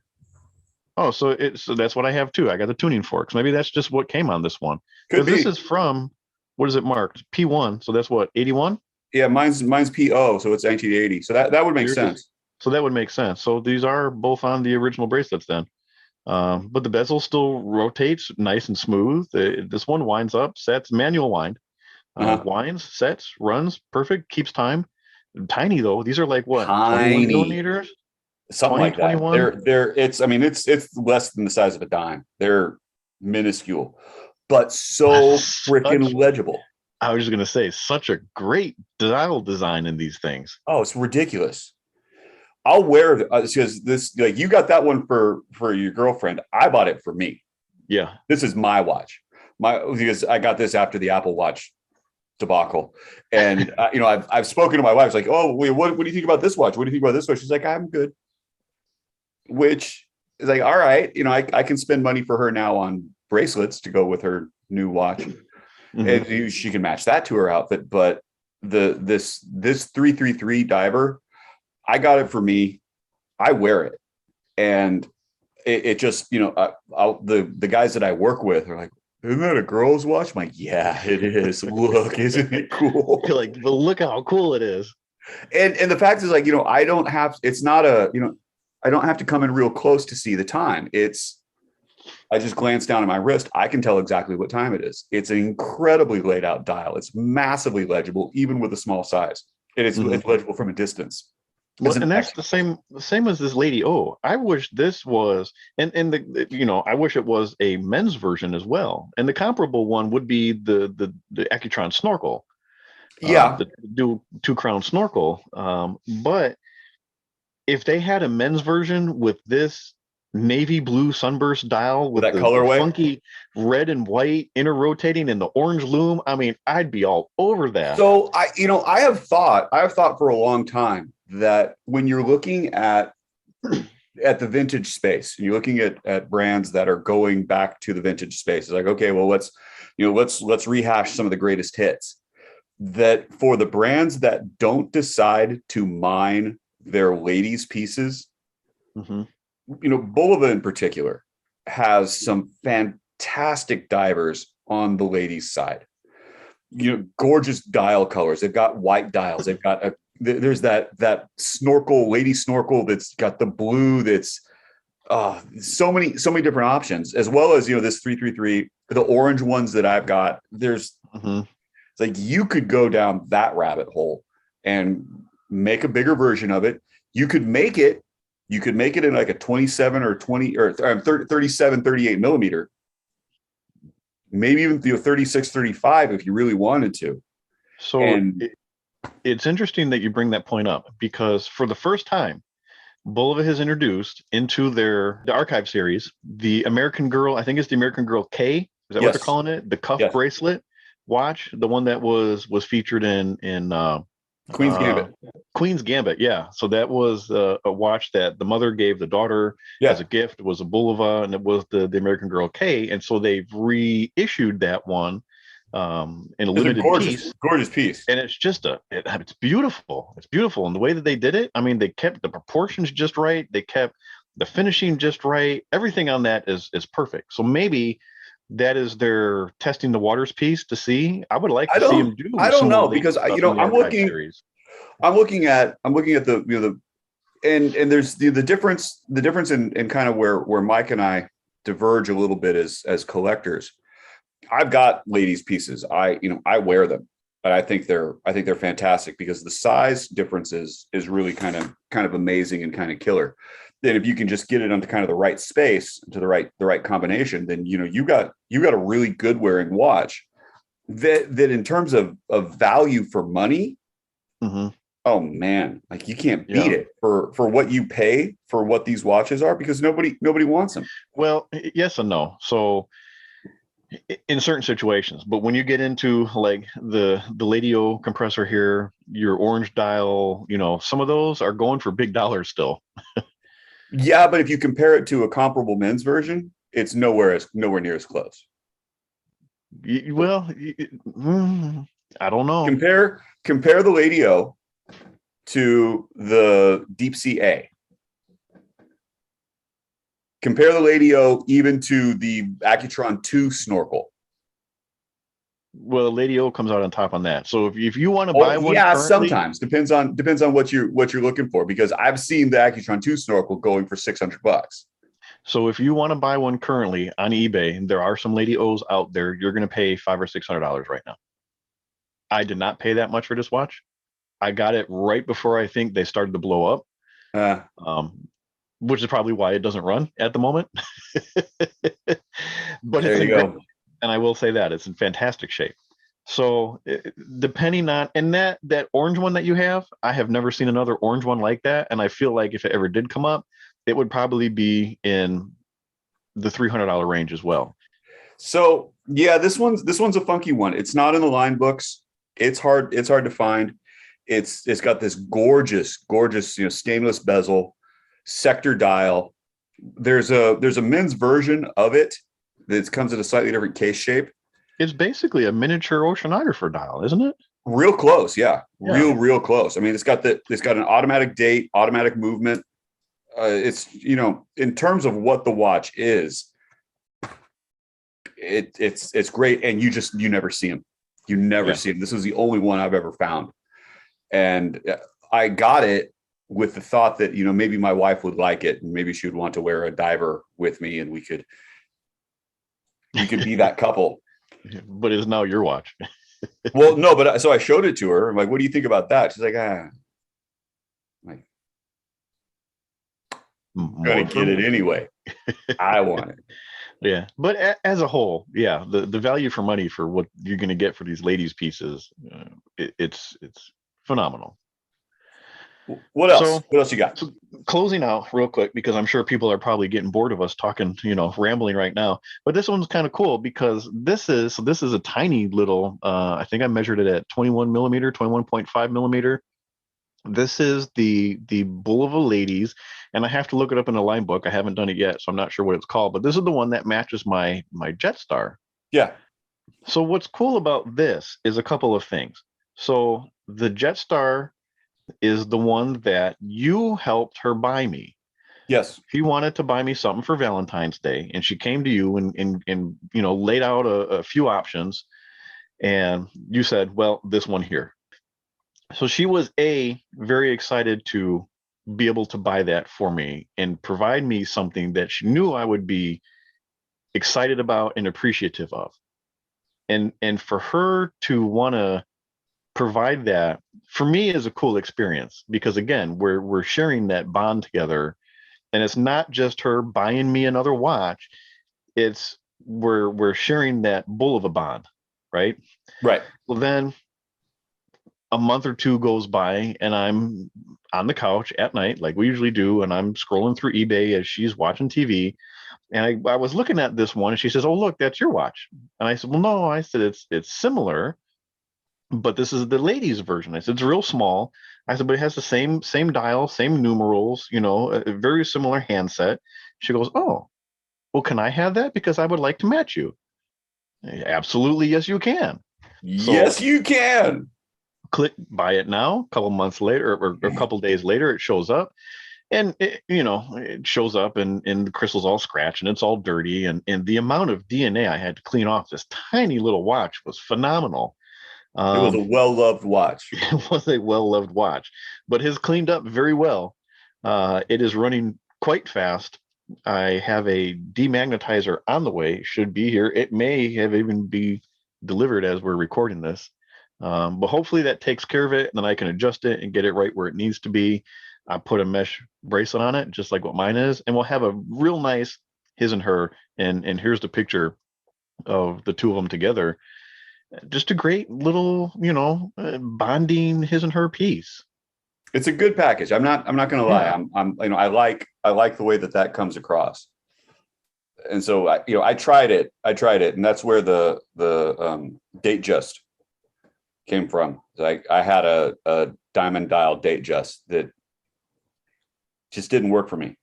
Oh, so that's what I have too. I got the tuning forks. Maybe that's just what came on this one. Could Because this be. is from, what is it marked? P1. So that's what, 81? Yeah, mine's PO, so it's 1980. So that would make sense. So that would make sense. So these are both on the original bracelets then. But the bezel still rotates nice and smooth. This one winds up, sets, manual wind. Winds, sets, runs, perfect, keeps time. Tiny though. These are like what, 21 millimeters? Something 20, like that. 21? It's less than the size of a dime. They're minuscule, but so freaking legible. I was just gonna say, such a great dial design in these things. Oh, it's ridiculous. I'll wear it because this, like, you got that one for your girlfriend. I bought it for me. Yeah. This is my watch. Because I got this after the Apple Watch debacle, and I've spoken to my wife. It's like, oh, wait, what do you think about this watch? What do you think about this watch? She's like, I'm good. Which is like, all right, I can spend money for her now on bracelets to go with her new watch, and she can match that to her outfit. But this 333 diver, I got it for me. I wear it, and it just, the guys that I work with are like, isn't that a girl's watch? I'm like, yeah, it is. Look, isn't it cool? You're like, but look how cool it is. And the fact is, like, I don't have, it's not a, I don't have to come in real close to see the time. I just glance down at my wrist. I can tell exactly what time it is. It's an incredibly laid out dial. It's massively legible, even with a small size. It's legible from a distance. Well, and that's the same as this Lady O. I wish this was, and I wish it was a men's version as well. And the comparable one would be the Accutron snorkel. Yeah, the two crown snorkel. But if they had a men's version with this navy blue sunburst dial with that the colorway, funky red and white inner rotating and the orange loom, I mean, I'd be all over that. So I have thought for a long time that when you're looking at the vintage space, and you're looking at brands that are going back to the vintage space, it's like, okay, well, let's rehash some of the greatest hits. That for the brands that don't decide to mine their ladies' pieces, Bulova in particular has some fantastic divers on the ladies' side. Gorgeous dial colors. They've got white dials. They've got there's that snorkel, lady snorkel that's got the blue. That's so many different options, as well as this 333, the orange ones that I've got. There's it's like you could go down that rabbit hole and make a bigger version of it. You could make it in like a 27 or 20 or 37, 38 millimeter. Maybe even 36, 35 if you really wanted to. So it's interesting that you bring that point up, because for the first time, Bulova has introduced into the archive series the American Girl, I think it's the American Girl K. Is that what they're calling it? The cuff bracelet watch, the one that was featured in Queen's Gambit. Queen's Gambit, yeah. So that was a watch that the mother gave the daughter as a gift. It was a Bulova, and it was the American Girl K. And so they've reissued that one in a limited piece. Gorgeous piece. And it's just it's beautiful. It's beautiful. And the way that they did it, I mean, they kept the proportions just right. They kept the finishing just right. Everything on that is perfect. So maybe that is their testing the waters piece to see. I would like to see them do. I don't know, because I'm looking at the and there's the difference in kind of where Mike and I diverge a little bit as collectors. I've got ladies pieces. I wear them, but I think they're fantastic because the size difference is really kind of amazing and kind of killer. Then if you can just get it onto kind of the right space, to the right combination, then you got a really good wearing watch that in terms of value for money. Mm-hmm. Oh man, like you can't beat it for what you pay for what these watches are, because nobody wants them. Well, yes and no. So in certain situations, but when you get into like the Ladio compressor here, your orange dial, some of those are going for big dollars still. Yeah, but if you compare it to a comparable men's version, it's nowhere near as close. Well, I don't know. Compare the Ladio to the Deep Sea A. Compare the Ladio even to the Accutron 2 snorkel. Well, Ladio comes out on top on that. So if you want to buy one, yeah, currently, sometimes depends on what you're looking for, because I've seen the Accutron 2 snorkel going for $600. So if you want to buy one currently on eBay, there are some Ladios out there. You're going to pay $500 or $600 right now. I did not pay that much for this watch. I got it right before I think they started to blow up, which is probably why it doesn't run at the moment. But there you go. And I will say that it's in fantastic shape. So depending on, and that orange one that you have, I have never seen another orange one like that. And I feel like if it ever did come up, it would probably be in the $300 range as well. So yeah, this one's a funky one. It's not in the line books. It's hard to find. It's got this gorgeous stainless bezel, sector dial. There's a men's version of it that comes in a slightly different case shape. It's basically a miniature oceanographer dial, isn't it? Real close, yeah. Real close. I mean, it's got an automatic date, automatic movement. It's in terms of what the watch is, it's great, and you never see them. You never see them. This is the only one I've ever found, and I got it with the thought that maybe my wife would like it, and maybe she would want to wear a diver with me, and we could be that couple. But it's now your watch. Well, no, but so I showed it to her. I'm like, what do you think about that? She's like, I'm gonna get it anyway. I want it. Yeah, but as a whole, the value for money for what you're going to get for these ladies pieces, it's phenomenal. What else? What else you got? So closing out real quick, because I'm sure people are probably getting bored of us talking, rambling right now. But this one's kind of cool because this is a tiny little. I think I measured it at 21 millimeter, 21.5 millimeter. This is the Bulova Ladies, and I have to look it up in the line book. I haven't done it yet, so I'm not sure what it's called. But this is the one that matches my Jetstar. Yeah. So what's cool about this is a couple of things. So the Jetstar is the one that you helped her buy me. Yes. She wanted to buy me something for Valentine's Day, and she came to you and laid out a few options, and you said, well, this one here. So she was very excited to be able to buy that for me and provide me something that she knew I would be excited about and appreciative of. And for her to want to provide that for me is a cool experience, because again, we're sharing that bond together, and it's not just her buying me another watch. It's we're sharing that Bulova bond, right? Right. Well, then a month or two goes by and I'm on the couch at night like we usually do, and I'm scrolling through eBay as she's watching TV, and I was looking at this one, and she says, oh, look, that's your watch. And I said, well, no. I said, it's similar, but this is the ladies version. I said, it's real small. I said, but it has the same dial, same numerals, a very similar handset. She goes, oh, well, can I have that? Because I would like to match you. Absolutely. Yes, you can. Yes, you can. Click buy it now. A couple months later, or a couple days later, it shows up, and it shows up, and the crystal's all scratched and it's all dirty, and the amount of DNA I had to clean off this tiny little watch was phenomenal. It was a well-loved watch. It was a well-loved watch, but his cleaned up very well. It is running quite fast. I have a demagnetizer on the way, should be here. It may have even be delivered as we're recording this. But hopefully that takes care of it, and then I can adjust it and get it right where it needs to be. I put a mesh bracelet on it, just like what mine is, and we'll have a real nice his and her. And here's the picture of the two of them together. Just a great little, bonding his and her piece. It's a good package. I'm not going to lie. Yeah. I like the way that comes across. And so I tried it, and that's where the date just came from. Like I had a diamond dial date just that just didn't work for me.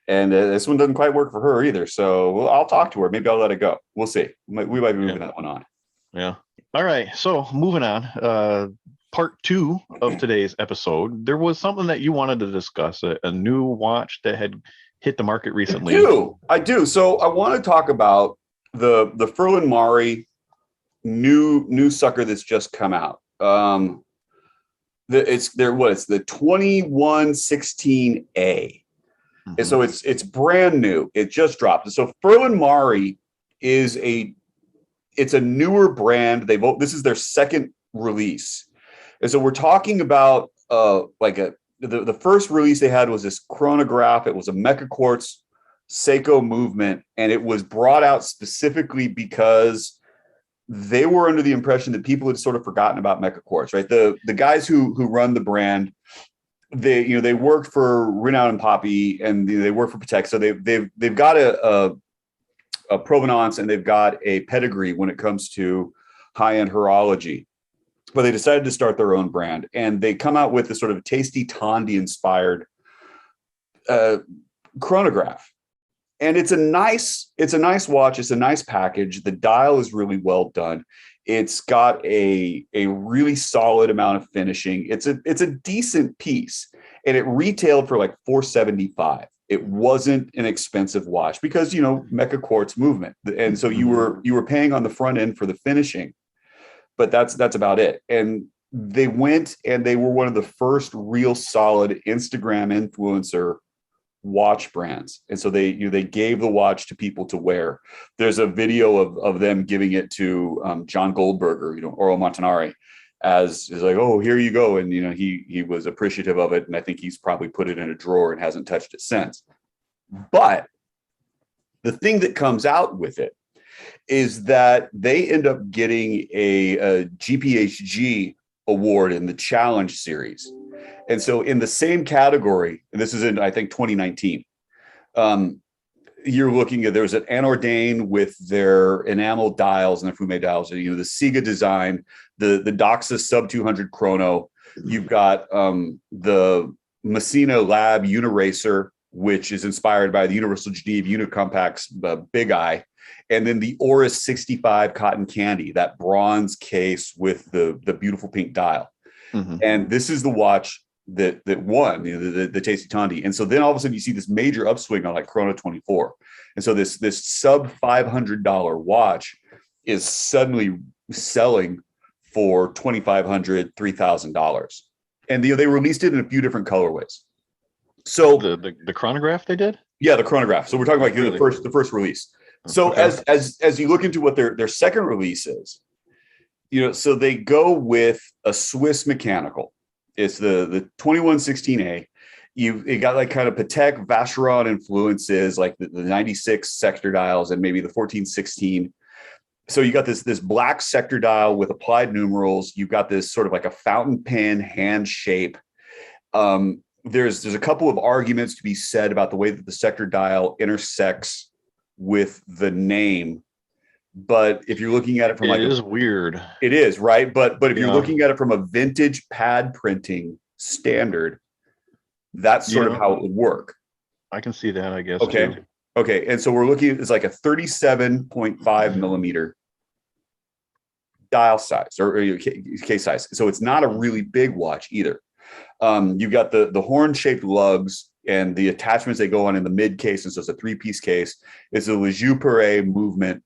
And this one doesn't quite work for her either. So I'll talk to her. Maybe I'll let it go. We'll see. We might be moving that one on. Yeah. All right. So moving on. Part 2 of today's episode. There was something that you wanted to discuss, a new watch that had hit the market recently. I do. So I want to talk about the Furlan Marri new sucker that's just come out. It's the 2116A. And so it's brand new. It just dropped. And so Furlan Marri it's a newer brand. This is their second release. And so we're talking about the first release they had was this chronograph. It was a Mecha Quartz Seiko movement, and it was brought out specifically because they were under the impression that people had sort of forgotten about Mecha Quartz, right? The guys who run the brand, they worked for Renown and Poppy, and they work for Patek. So they've got a provenance, and they've got a pedigree when it comes to high-end horology. But they decided to start their own brand, and they come out with this sort of Tasty Tondi inspired chronograph. And it's a nice watch. It's a nice package. The dial is really well done. It's got a really solid amount of finishing. It's a decent piece, and it retailed for like $475. It wasn't an expensive watch because Mecha Quartz movement, and so you were paying on the front end for the finishing. But that's about it. And they went and they were one of the first real solid Instagram influencer watch brands. And so they gave the watch to people to wear. There's a video of them giving it to John Goldberger, Oro Montanari, as is like, oh, here you go. And he was appreciative of it. And I think he's probably put it in a drawer and hasn't touched it since. But the thing that comes out with it is that they end up getting a GPHG award in the Challenge series. And so in the same category, and this is in, I think, 2019, you're looking at, there's an Anordain with their enamel dials and their Fume dials, the Siga design, the Doxa sub 200 chrono. You've got the Messina Lab Uniracer, which is inspired by the Universal Geneve Unicompact's Big Eye. And then the Oris 65 Cotton Candy, that bronze case with the beautiful pink dial. Mm-hmm. And this is the watch that won, the Tasty Tondi. And so then all of a sudden you see this major upswing on like Chrono 24. And so this sub $500 watch is suddenly selling for $2,500, $3,000. And they released it in a few different colorways. So the chronograph they did? Yeah, the chronograph. So we're talking about the first release. So okay. as you look into what their second release is, so they go with a Swiss mechanical. It's the 2116A. It got like kind of Patek Vacheron influences, like the 96 sector dials and maybe the 1416. So you got this black sector dial with applied numerals. You've got this sort of like a fountain pen hand shape. There's a couple of arguments to be said about the way that the sector dial intersects with the name, but if you're looking at it from it is weird. It is, right? But if you're looking at it from a vintage pad printing standard, that's sort of how it would work. I can see that, I guess. Okay. Too. Okay. And so we're looking at, it's like a 37.5 millimeter dial size or case size. So it's not a really big watch either. You've got the horn shaped lugs and the attachments they go on in the mid case. And so it's a 3-piece case. It's a Le Jeu Perret movement.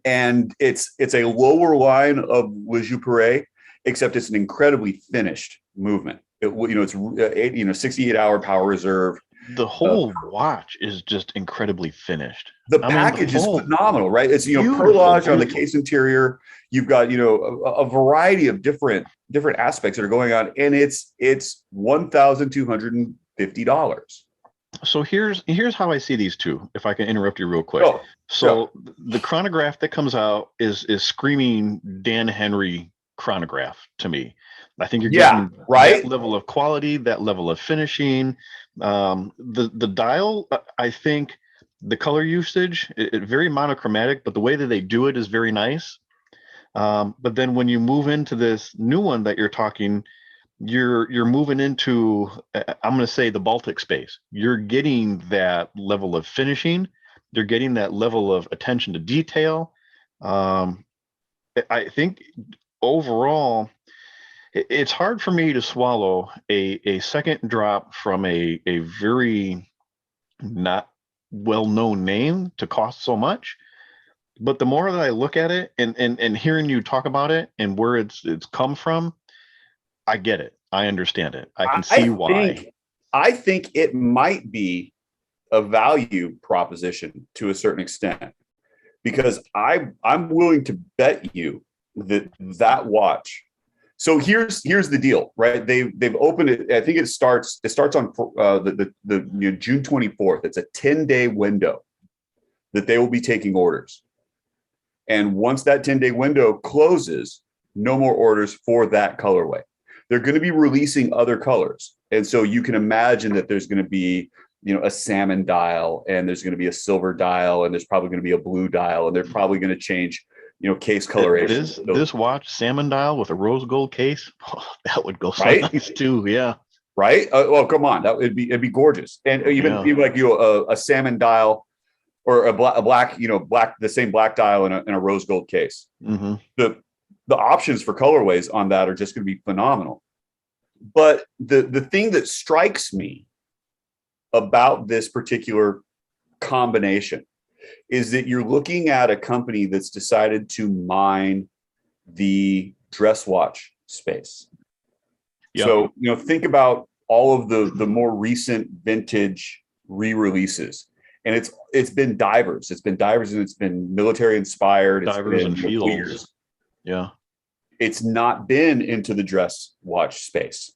And it's a lower line of Le Jeu Perret, except it's an incredibly finished movement. It's 68-hour power reserve. The whole watch is just incredibly finished. The package is phenomenal, right? It's perlage on the case interior. You've got a variety of different aspects that are going on, and it's $1,250. So here's how I see these two, if I can interrupt you real quick. The chronograph that comes out is screaming Dan Henry chronograph to me. I think you're getting that level of quality, that level of finishing. The dial, I think the color usage, it very monochromatic, but the way that they do it is very nice. But then when you move into this new one that you're talking, you're moving into, I'm going to say, the Baltic space. You're getting that level of finishing. You're getting that level of attention to detail. I think overall, it's hard for me to swallow a second drop from a very not well-known name to cost so much. But the more that I look at it and hearing you talk about it and where it's come from, I get it. I understand it. I can see why. I think it might be a value proposition to a certain extent, because I'm willing to bet you that watch. So here's the deal, right? They've opened it. I think it starts on the June 24th. It's a 10-day window that they will be taking orders. And once that 10-day window closes, no more orders for that colorway. They're going to be releasing other colors. And so you can imagine that there's going to be, a salmon dial, and there's going to be a silver dial, and there's probably going to be a blue dial, and they're probably going to change, case coloration. This watch, salmon dial with a rose gold case, that would go so nice too. Yeah. Right. Well, come on. It'd be gorgeous. And even like, a salmon dial or a black, the same black dial in a rose gold case. Mm-hmm. The options for colorways on that are just going to be phenomenal. But the thing that strikes me about this particular combination is that you're looking at a company that's decided to mine the dress watch space. Yep. So, think about all of the more recent vintage re-releases. And it's been divers. It's been divers, and it's been military inspired. Divers and fields. Weird. Yeah. It's not been into the dress watch space.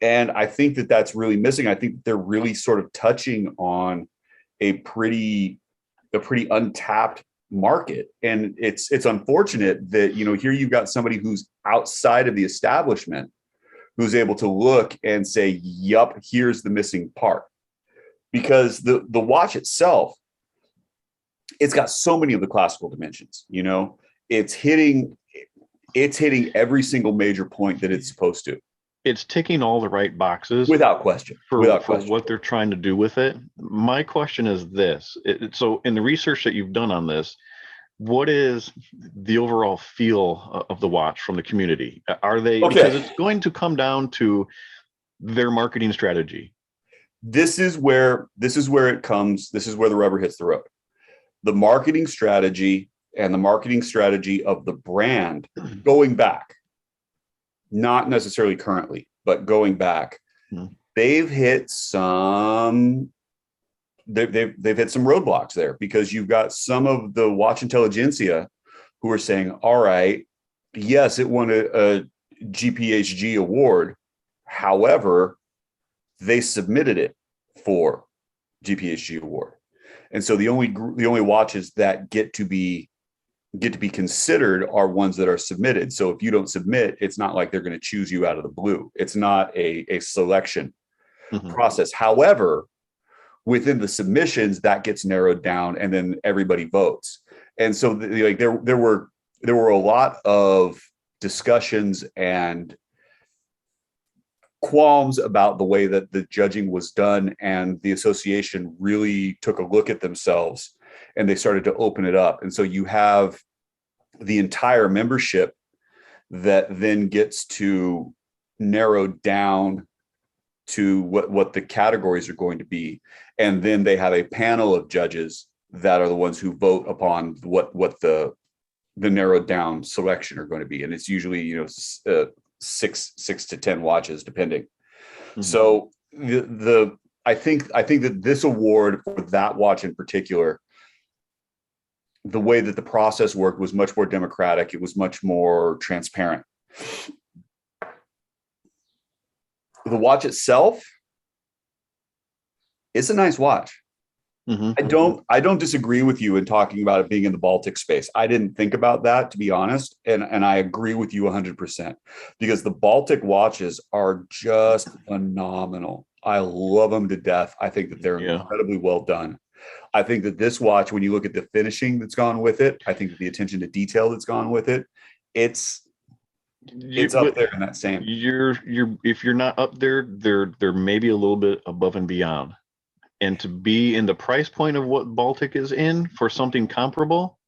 And I think that that's really missing. I think they're really sort of touching on a pretty untapped market. And it's unfortunate that, here you've got somebody who's outside of the establishment who's able to look and say, yup, here's the missing part. Because the watch itself, it's got so many of the classical dimensions, it's hitting every single major point that it's supposed to. It's ticking all the right boxes without question for what they're trying to do with it. My question is this. So in the research that you've done on this, what is the overall feel of the watch from the community? Are they, because it's going to come down to their marketing strategy. This is where it comes. This is where the rubber hits the road. The marketing strategy and the marketing strategy of the brand going back, not necessarily currently, but going back, they've hit some roadblocks there, because you've got some of the watch intelligentsia who are saying, all right, yes, it won a GPHG award. However, they submitted it for GPHG award. And so the only watches that get to be considered are ones that are submitted. So if you don't submit, it's not like they're going to choose you out of the blue. It's not a selection process. However, within the submissions, that gets narrowed down, and then everybody votes. And so there were a lot of discussions and qualms about the way that the judging was done, and the association really took a look at themselves and they started to open it up. And so you have the entire membership that then gets to narrow down to what the categories are going to be. And then they have a panel of judges that are the ones who vote upon what the narrowed down selection are going to be. And it's usually, 6 to 10 watches, depending. So I think that this award for that watch in particular, the way that the process worked was much more democratic. It was much more transparent. The watch itself, it's a nice watch. I don't disagree with you in talking about it being in the Baltic space. I didn't think about that, to be honest, and I agree with you 100%, because the Baltic watches are just phenomenal. I love them to death. I think that they're incredibly well done. I think that this watch, when you look at the finishing that's gone with it, I think that the attention to detail that's gone with it, it's up there in that same. If you're not up there, they're maybe a little bit above and beyond. And to be in the price point of what Baltic is in for something comparable,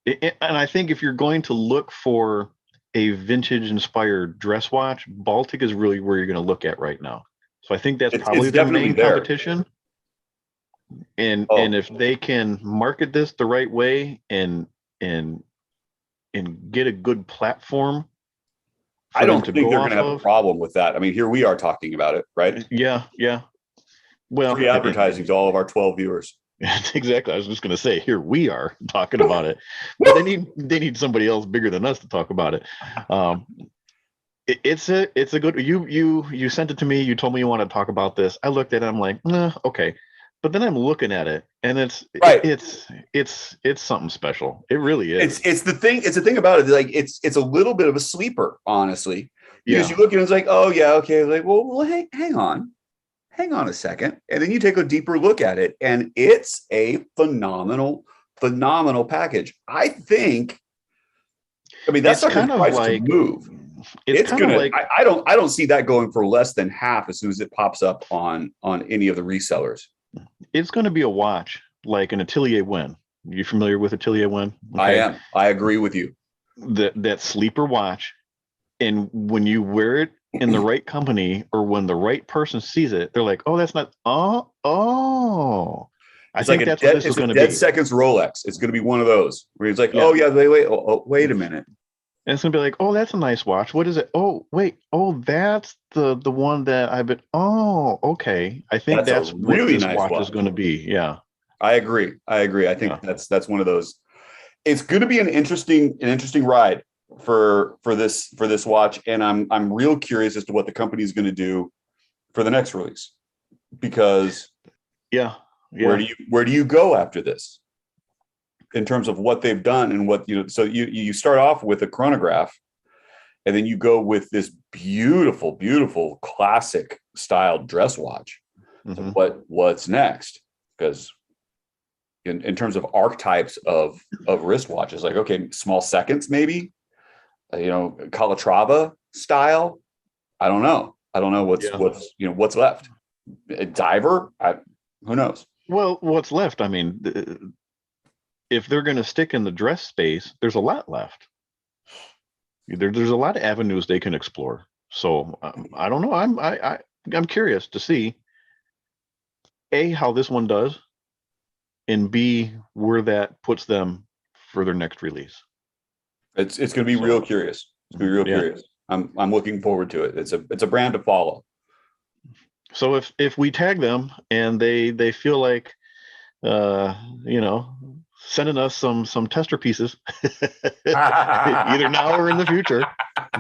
and I think if you're going to look for a vintage inspired dress watch, Baltic is really where you're going to look at right now. So I think that's probably their main competition. And if they can market this the right way and get a good platform, I don't think they're going to have a problem with that. I mean, here we are talking about it, right? Yeah. Well, free advertising to all of our 12 viewers. Exactly. I was just going to say, here we are talking about it, but they need somebody else bigger than us to talk about it. It's a good. You sent it to me. You told me you want to talk about this. I looked at it. I'm like, okay, but then I'm looking at it, and it's something special. It really is. It's the thing about it. Like it's a little bit of a sleeper, honestly, because you look at it, it's like, oh yeah, okay, like well, hey, hang on a second. And then you take a deeper look at it, and it's a phenomenal package. I mean, that's not kind of price to move. It's gonna like, I don't see that going for less than half as soon as it pops up on any of the resellers. It's going to be a watch like an Atelier Win. You familiar with Atelier Win? Okay. I am. I agree with you. That sleeper watch, and when you wear it in the right company, or when the right person sees it, they're like, "Oh, that's not." I think that's what this is going to be. Seconds Rolex. It's going to be one of those where it's like, "Oh yeah, wait a minute." And it's going to be like, "Oh, that's a nice watch. What is it? Oh, wait. Oh, that's the one that I've been. Oh, okay. I think that's really what this watch is going to be." Yeah, I agree. I think that's one of those. It's going to be an interesting ride for this watch, and I'm real curious as to what the company is going to do for the next release, because where do you go after this in terms of what they've done and what so you start off with a chronograph, and then you go with this beautiful classic style dress watch. So what's next? Because in terms of archetypes of wristwatches, like, okay, small seconds, maybe, Calatrava style. I don't know what's left. A diver. Who knows? Well, what's left? I mean, if they're going to stick in the dress space, there's a lot left. There's a lot of avenues they can explore. So I don't know. I'm curious to see A, how this one does, and B, where that puts them for their next release. It's going to be real curious. It's going to be real curious. I'm looking forward to it. It's a brand to follow. So if we tag them and they feel like sending us some tester pieces either now or in the future,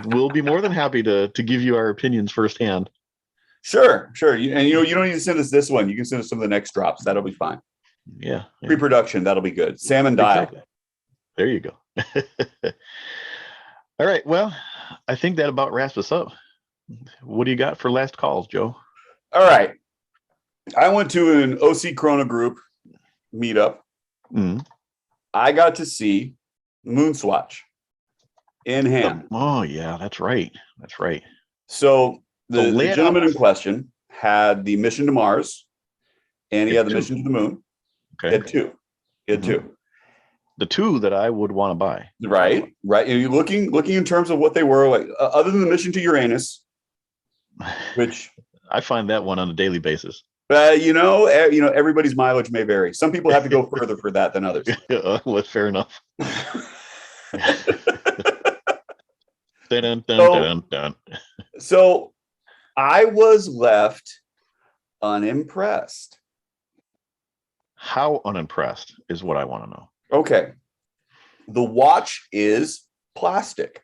we'll be more than happy to give you our opinions firsthand. Sure. You don't need to send us this one. You can send us some of the next drops. That'll be fine. Yeah. Pre-production, that'll be good. Salmon dial. Exactly. There you go. All right. Well, I think that about wraps us up. What do you got for last calls, Joe? All right. I went to an OC Chrono Group meetup. I got to see Moonswatch in hand. Oh yeah, that's right. So the gentleman in question had the mission to Mars, and he had the mission to the moon. Okay. He had two. The two that I would want to buy. Right. And you're looking in terms of what they were like, other than the mission to Uranus, which I find that one on a daily basis. Everybody's mileage may vary. Some people have to go further for that than others. Well, fair enough. Dun. So I was left unimpressed. How unimpressed is what I want to know. Okay. The watch is plastic.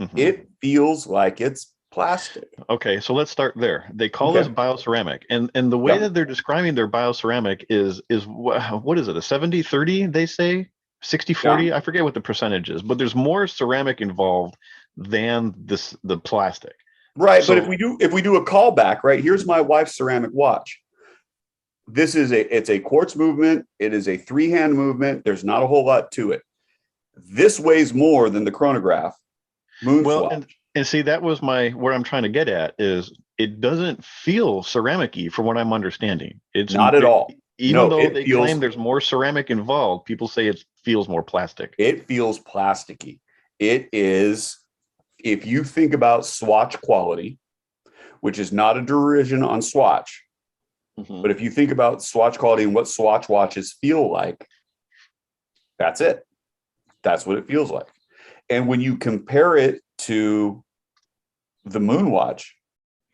Mhm. It feels like it's plastic. Okay, so let's start there. They call this bioceramic, and the way that they're describing their bioceramic is what is it? A 70-30, they say? 60-40? Yeah. I forget what the percentage is, but there's more ceramic involved than the plastic. Right, So, but if we do a callback, right? Here's my wife's ceramic watch. It's a quartz movement. It is a 3-hand movement. There's not a whole lot to it. This weighs more than the chronograph moon watch. And see, that was what I'm trying to get at is it doesn't feel ceramic-y from what I'm understanding. It's Not at all. Even though they claim there's more ceramic involved, people say it feels more plastic. It feels plasticky. It is, if you think about Swatch quality, which is not a derision on Swatch, but if you think about Swatch quality and what Swatch watches feel like, that's it. That's what it feels like. And when you compare it to the Moon watch,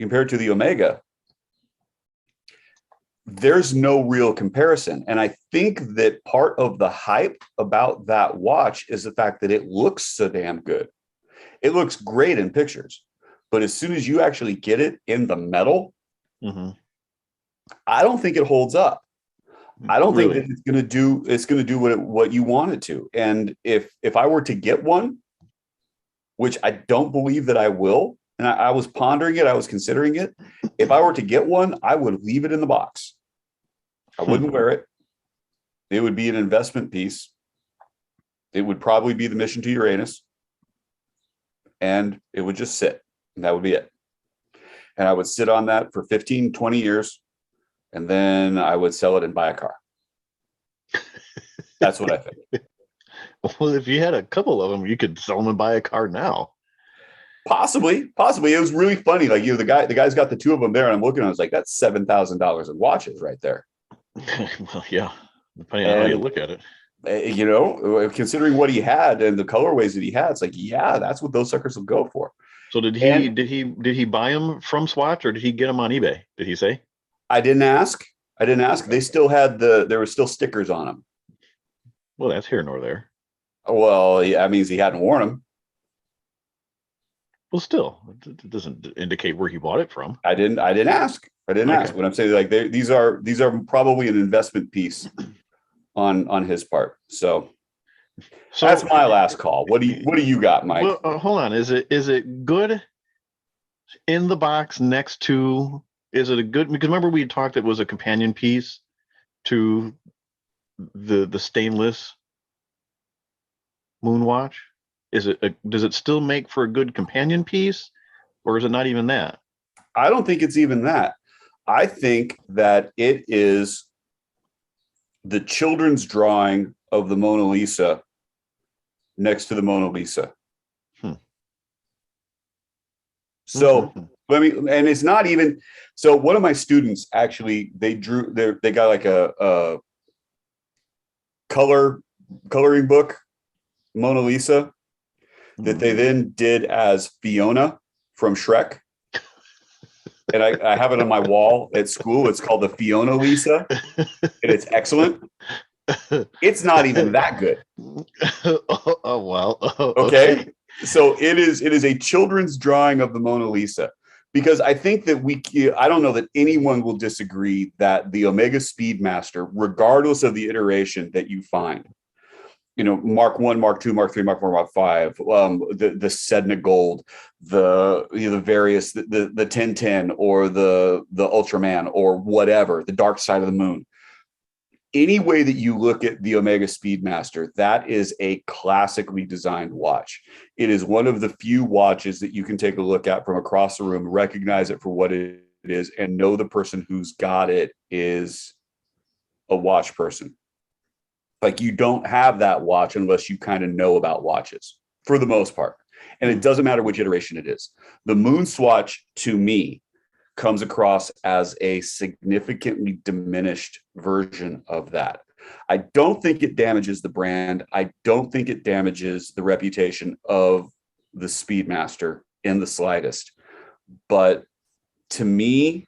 compare it to the Omega, there's no real comparison. And I think that part of the hype about that watch is the fact that it looks so damn good. It looks great in pictures, but as soon as you actually get it in the metal, I don't think it holds up. I don't think that it's going to do what you want it to. And if I were to get one, which I don't believe that I will, and I was pondering it, I was considering it. If I were to get one, I would leave it in the box. I wouldn't wear it. It would be an investment piece. It would probably be the mission to Uranus. And it would just sit. And that would be it. And I would sit on that for 15, 20 years. And then I would sell it and buy a car. That's what I think. Well, if you had a couple of them, you could sell them and buy a car now. Possibly. It was really funny. Like, the guy's got the two of them there, and I'm looking, I was like, that's $7,000 in watches right there. Well, yeah, depending on how you look at it. Considering what he had and the colorways that he had, it's like, yeah, that's what those suckers will go for. So did he buy them from Swatch, or did he get them on eBay? Did he say? I didn't ask. They still had there were still stickers on them. Well, that's here nor there. Well, yeah, that means he hadn't worn them. Well, still, it doesn't indicate where he bought it from. I didn't ask. What I'm saying, like, these are probably an investment piece on his part. So that's my last call. What do you got, Mike? Well, hold on. Is it good in the box next to? Is it a good? Because remember we talked, it was a companion piece to the stainless moon watch. Does it still make for a good companion piece, or is it not even that? I don't think it's even that. I think that it is the children's drawing of the Mona Lisa next to the Mona Lisa. So let me, and it's not even, so one of my students actually, they got like a coloring book, Mona Lisa, that they then did as Fiona from Shrek. And I have it on my wall at school. It's called the Fiona Lisa, and it's excellent. It's not even that good. Oh well. Okay. So it is a children's drawing of the Mona Lisa, because I think that I don't know that anyone will disagree that the Omega Speedmaster, regardless of the iteration that you find, Mark 1, Mark 2, Mark 3, Mark 4, Mark 5, the Sedna Gold, the various, the 1010 or the Ultraman or whatever, the Dark Side of the Moon. Any way that you look at the Omega Speedmaster, that is a classically designed watch. It is one of the few watches that you can take a look at from across the room, recognize it for what it is, and know the person who's got it is a watch person. Like, you don't have that watch unless you kind of know about watches for the most part. And it doesn't matter which iteration it is. The Moon Swatch, to me, comes across as a significantly diminished version of that. I don't think it damages the brand. I don't think it damages the reputation of the Speedmaster in the slightest. But to me,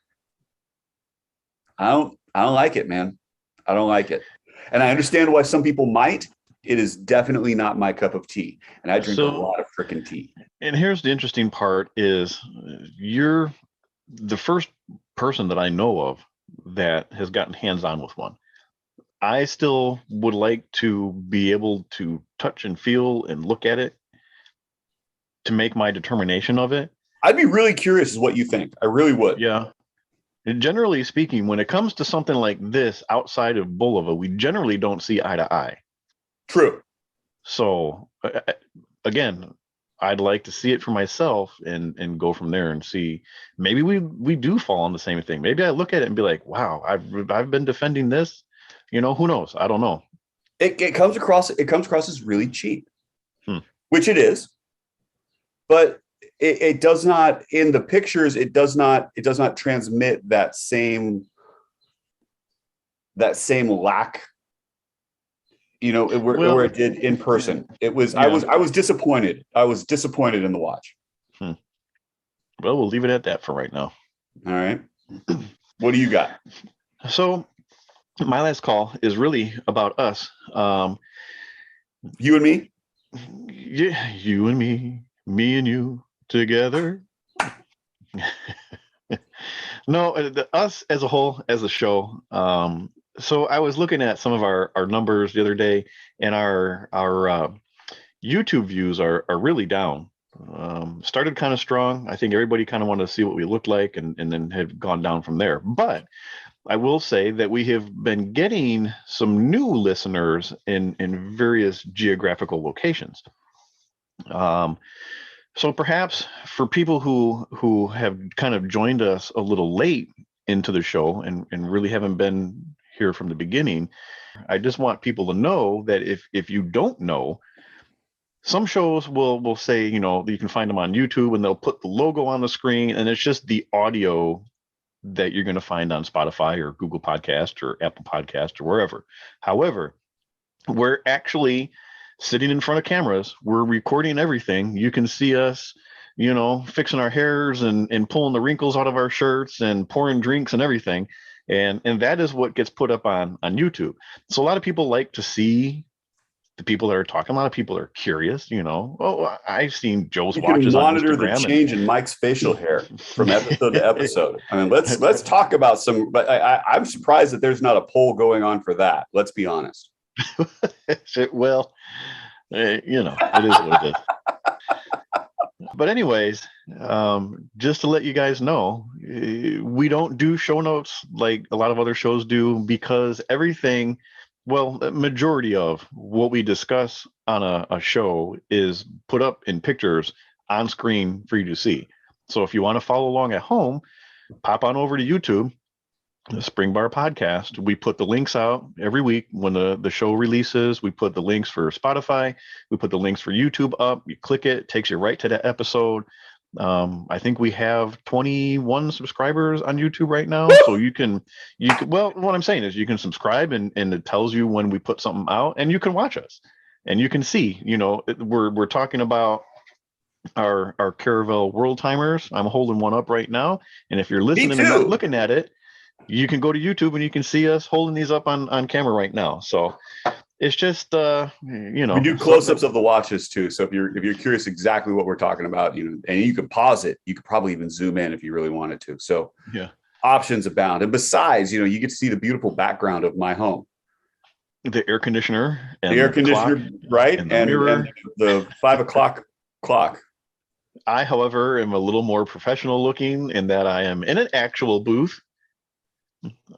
I don't like it, man. I don't like it. And I understand why some people might. It is definitely not my cup of tea. And I drink a lot of frickin' tea. And here's the interesting part is you're the first person that I know of that has gotten hands-on with one. I still would like to be able to touch and feel and look at it to make my determination of it. I'd be really curious as what you think. I really would. Yeah. And generally speaking, when it comes to something like this outside of Bulova, we generally don't see eye to eye. True. So again, I'd like to see it for myself and go from there and see maybe we do fall on the same thing. Maybe I look at it and be like, wow, I've been defending this. You know, who knows? I don't know. It comes across as really cheap, which it is, but it does not, in the pictures, it does not transmit that same lack, you know, where it did in person. It was, yeah. I was disappointed. I was disappointed in the watch. Well, we'll leave it at that for right now. All right. What do you got? So my last call is really about us. You and me? Yeah, you and me and you together. No, us as a whole, as a show. So I was looking at some of our numbers the other day, and our YouTube views are really down. Started kind of strong. I think everybody kind of wanted to see what we looked like, and then had gone down from there. But I will say that we have been getting some new listeners in various geographical locations. So perhaps for people who have kind of joined us a little late into the show and really haven't been here from the beginning, I just want people to know that if you don't know, some shows will say, you know, you can find them on YouTube and they'll put the logo on the screen and it's just the audio that you're going to find on Spotify or Google Podcast or Apple Podcast or wherever. However, we're actually sitting in front of cameras. We're recording everything. You can see us, you know, fixing our hairs and pulling the wrinkles out of our shirts and pouring drinks and everything. And that is what gets put up on YouTube. So a lot of people like to see the people that are talking. A lot of people are curious, you know. Oh, I've seen Joe's watches on Instagram. Monitor the change in Mike's facial hair from episode to episode. I mean, let's talk about some. But I'm surprised that there's not a poll going on for that. Let's be honest. Well, you know, it is what it is. But anyways, just to let you guys know, we don't do show notes like a lot of other shows do, because everything, well, the majority of what we discuss on a show is put up in pictures on screen for you to see. So if you want to follow along at home, pop on over to YouTube, the Spring Bar Podcast. We put the links out every week when the show releases. We put the links for Spotify. We put the links for YouTube up. You click it takes you right to that episode. I think we have 21 subscribers on YouTube right now. So you can, well, what I'm saying is you can subscribe and it tells you when we put something out, and you can watch us and you can see, you know, we're talking about our Caravel World Timers. I'm holding one up right now. And if you're listening and not looking at it, you can go to YouTube and you can see us holding these up on camera right now. So it's just, you know, we do close-ups of the watches too. So if you're curious exactly what we're talking about, you know, and you can pause it, you could probably even zoom in if you really wanted to. So yeah, options abound. And besides, you know, you get to see the beautiful background of my home, the air conditioner, and the air conditioner, clock, right, and the 5 o'clock clock. I, however, am a little more professional looking in that I am in an actual booth.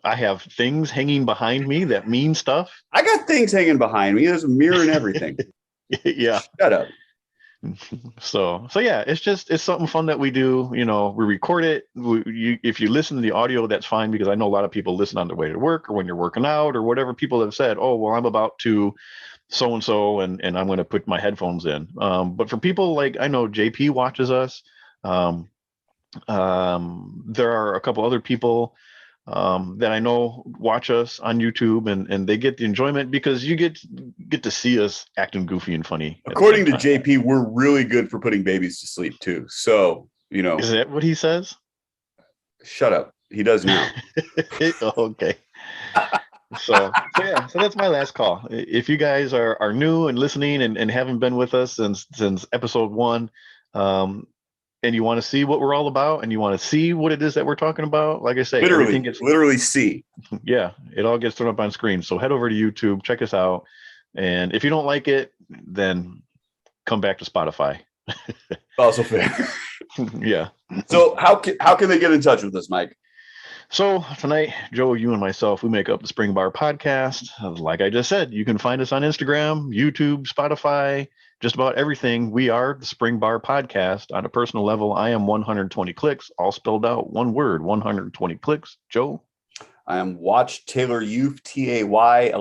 I have things hanging behind me that mean stuff. I got things hanging behind me. There's a mirror and everything. Yeah. Shut up. So yeah, it's something fun that we do. You know, we record it. If you listen to the audio, that's fine, because I know a lot of people listen on their way to work or when you're working out or whatever. People have said, oh, well, I'm about to so-and-so and I'm going to put my headphones in. But for people like, I know JP watches us. There are a couple other people that I know watch us on YouTube, and they get the enjoyment because you get to see us acting goofy and funny. According to JP, we're really good for putting babies to sleep too. So, you know, is that what he says? Shut up. He does now. Okay. So that's my last call. If you guys are new and listening and haven't been with us since episode 1, and you want to see what we're all about and you want to see what it is that we're talking about, like I say, literally see. Yeah, it all gets thrown up on screen. So head over to YouTube, check us out. And if you don't like it, then come back to Spotify. Also fair. Yeah. So how can they get in touch with us, Mike? So tonight, Joe, you and myself, we make up the Spring Bar Podcast. Like I just said, you can find us on Instagram, YouTube, Spotify, just about everything. We are the Spring Bar Podcast. On a personal level, I am 120 clicks, all spelled out, one word, 120 clicks. Joe? I am Watch Taylor Youth, TAYLORUPH.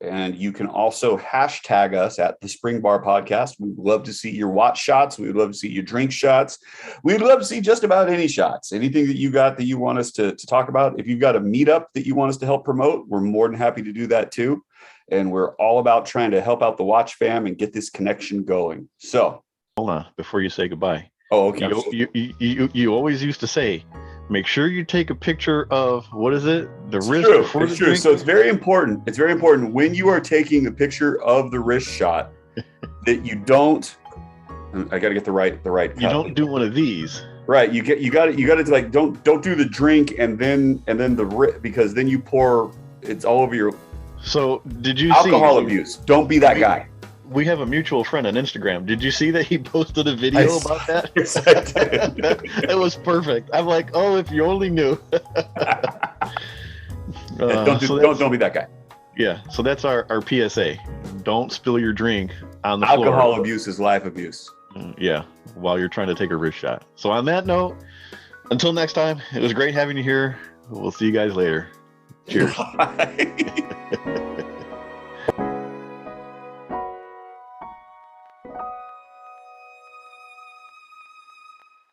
And you can also hashtag us at the Spring Bar Podcast. We'd love to see your watch shots. We would love to see your drink shots. We'd love to see just about any shots, anything that you got that you want us to talk about. If you've got a meetup that you want us to help promote, we're more than happy to do that too. And we're all about trying to help out the watch fam and get this connection going. So hold on before you say goodbye. Oh, okay. You always used to say, make sure you take a picture of, what is it? The wrist true. before it's the true. drink? So it's very important. It's very important when you are taking a picture of the wrist shot that you don't. I got to get the right. You don't do one of these. Right. You got to like don't do the drink and then the because then you pour. It's all over your. So did you alcohol see abuse? Don't be that guy. We have a mutual friend on Instagram. Did you see that he posted a video about that? Yes, I did. It was perfect. I'm like, oh, if you only knew. Don't be that guy. Yeah. So that's our PSA. Don't spill your drink on the floor. Alcohol abuse is life abuse. Yeah. While you're trying to take a wrist shot. So on that note, until next time, it was great having you here. We'll see you guys later. Cheers. Bye.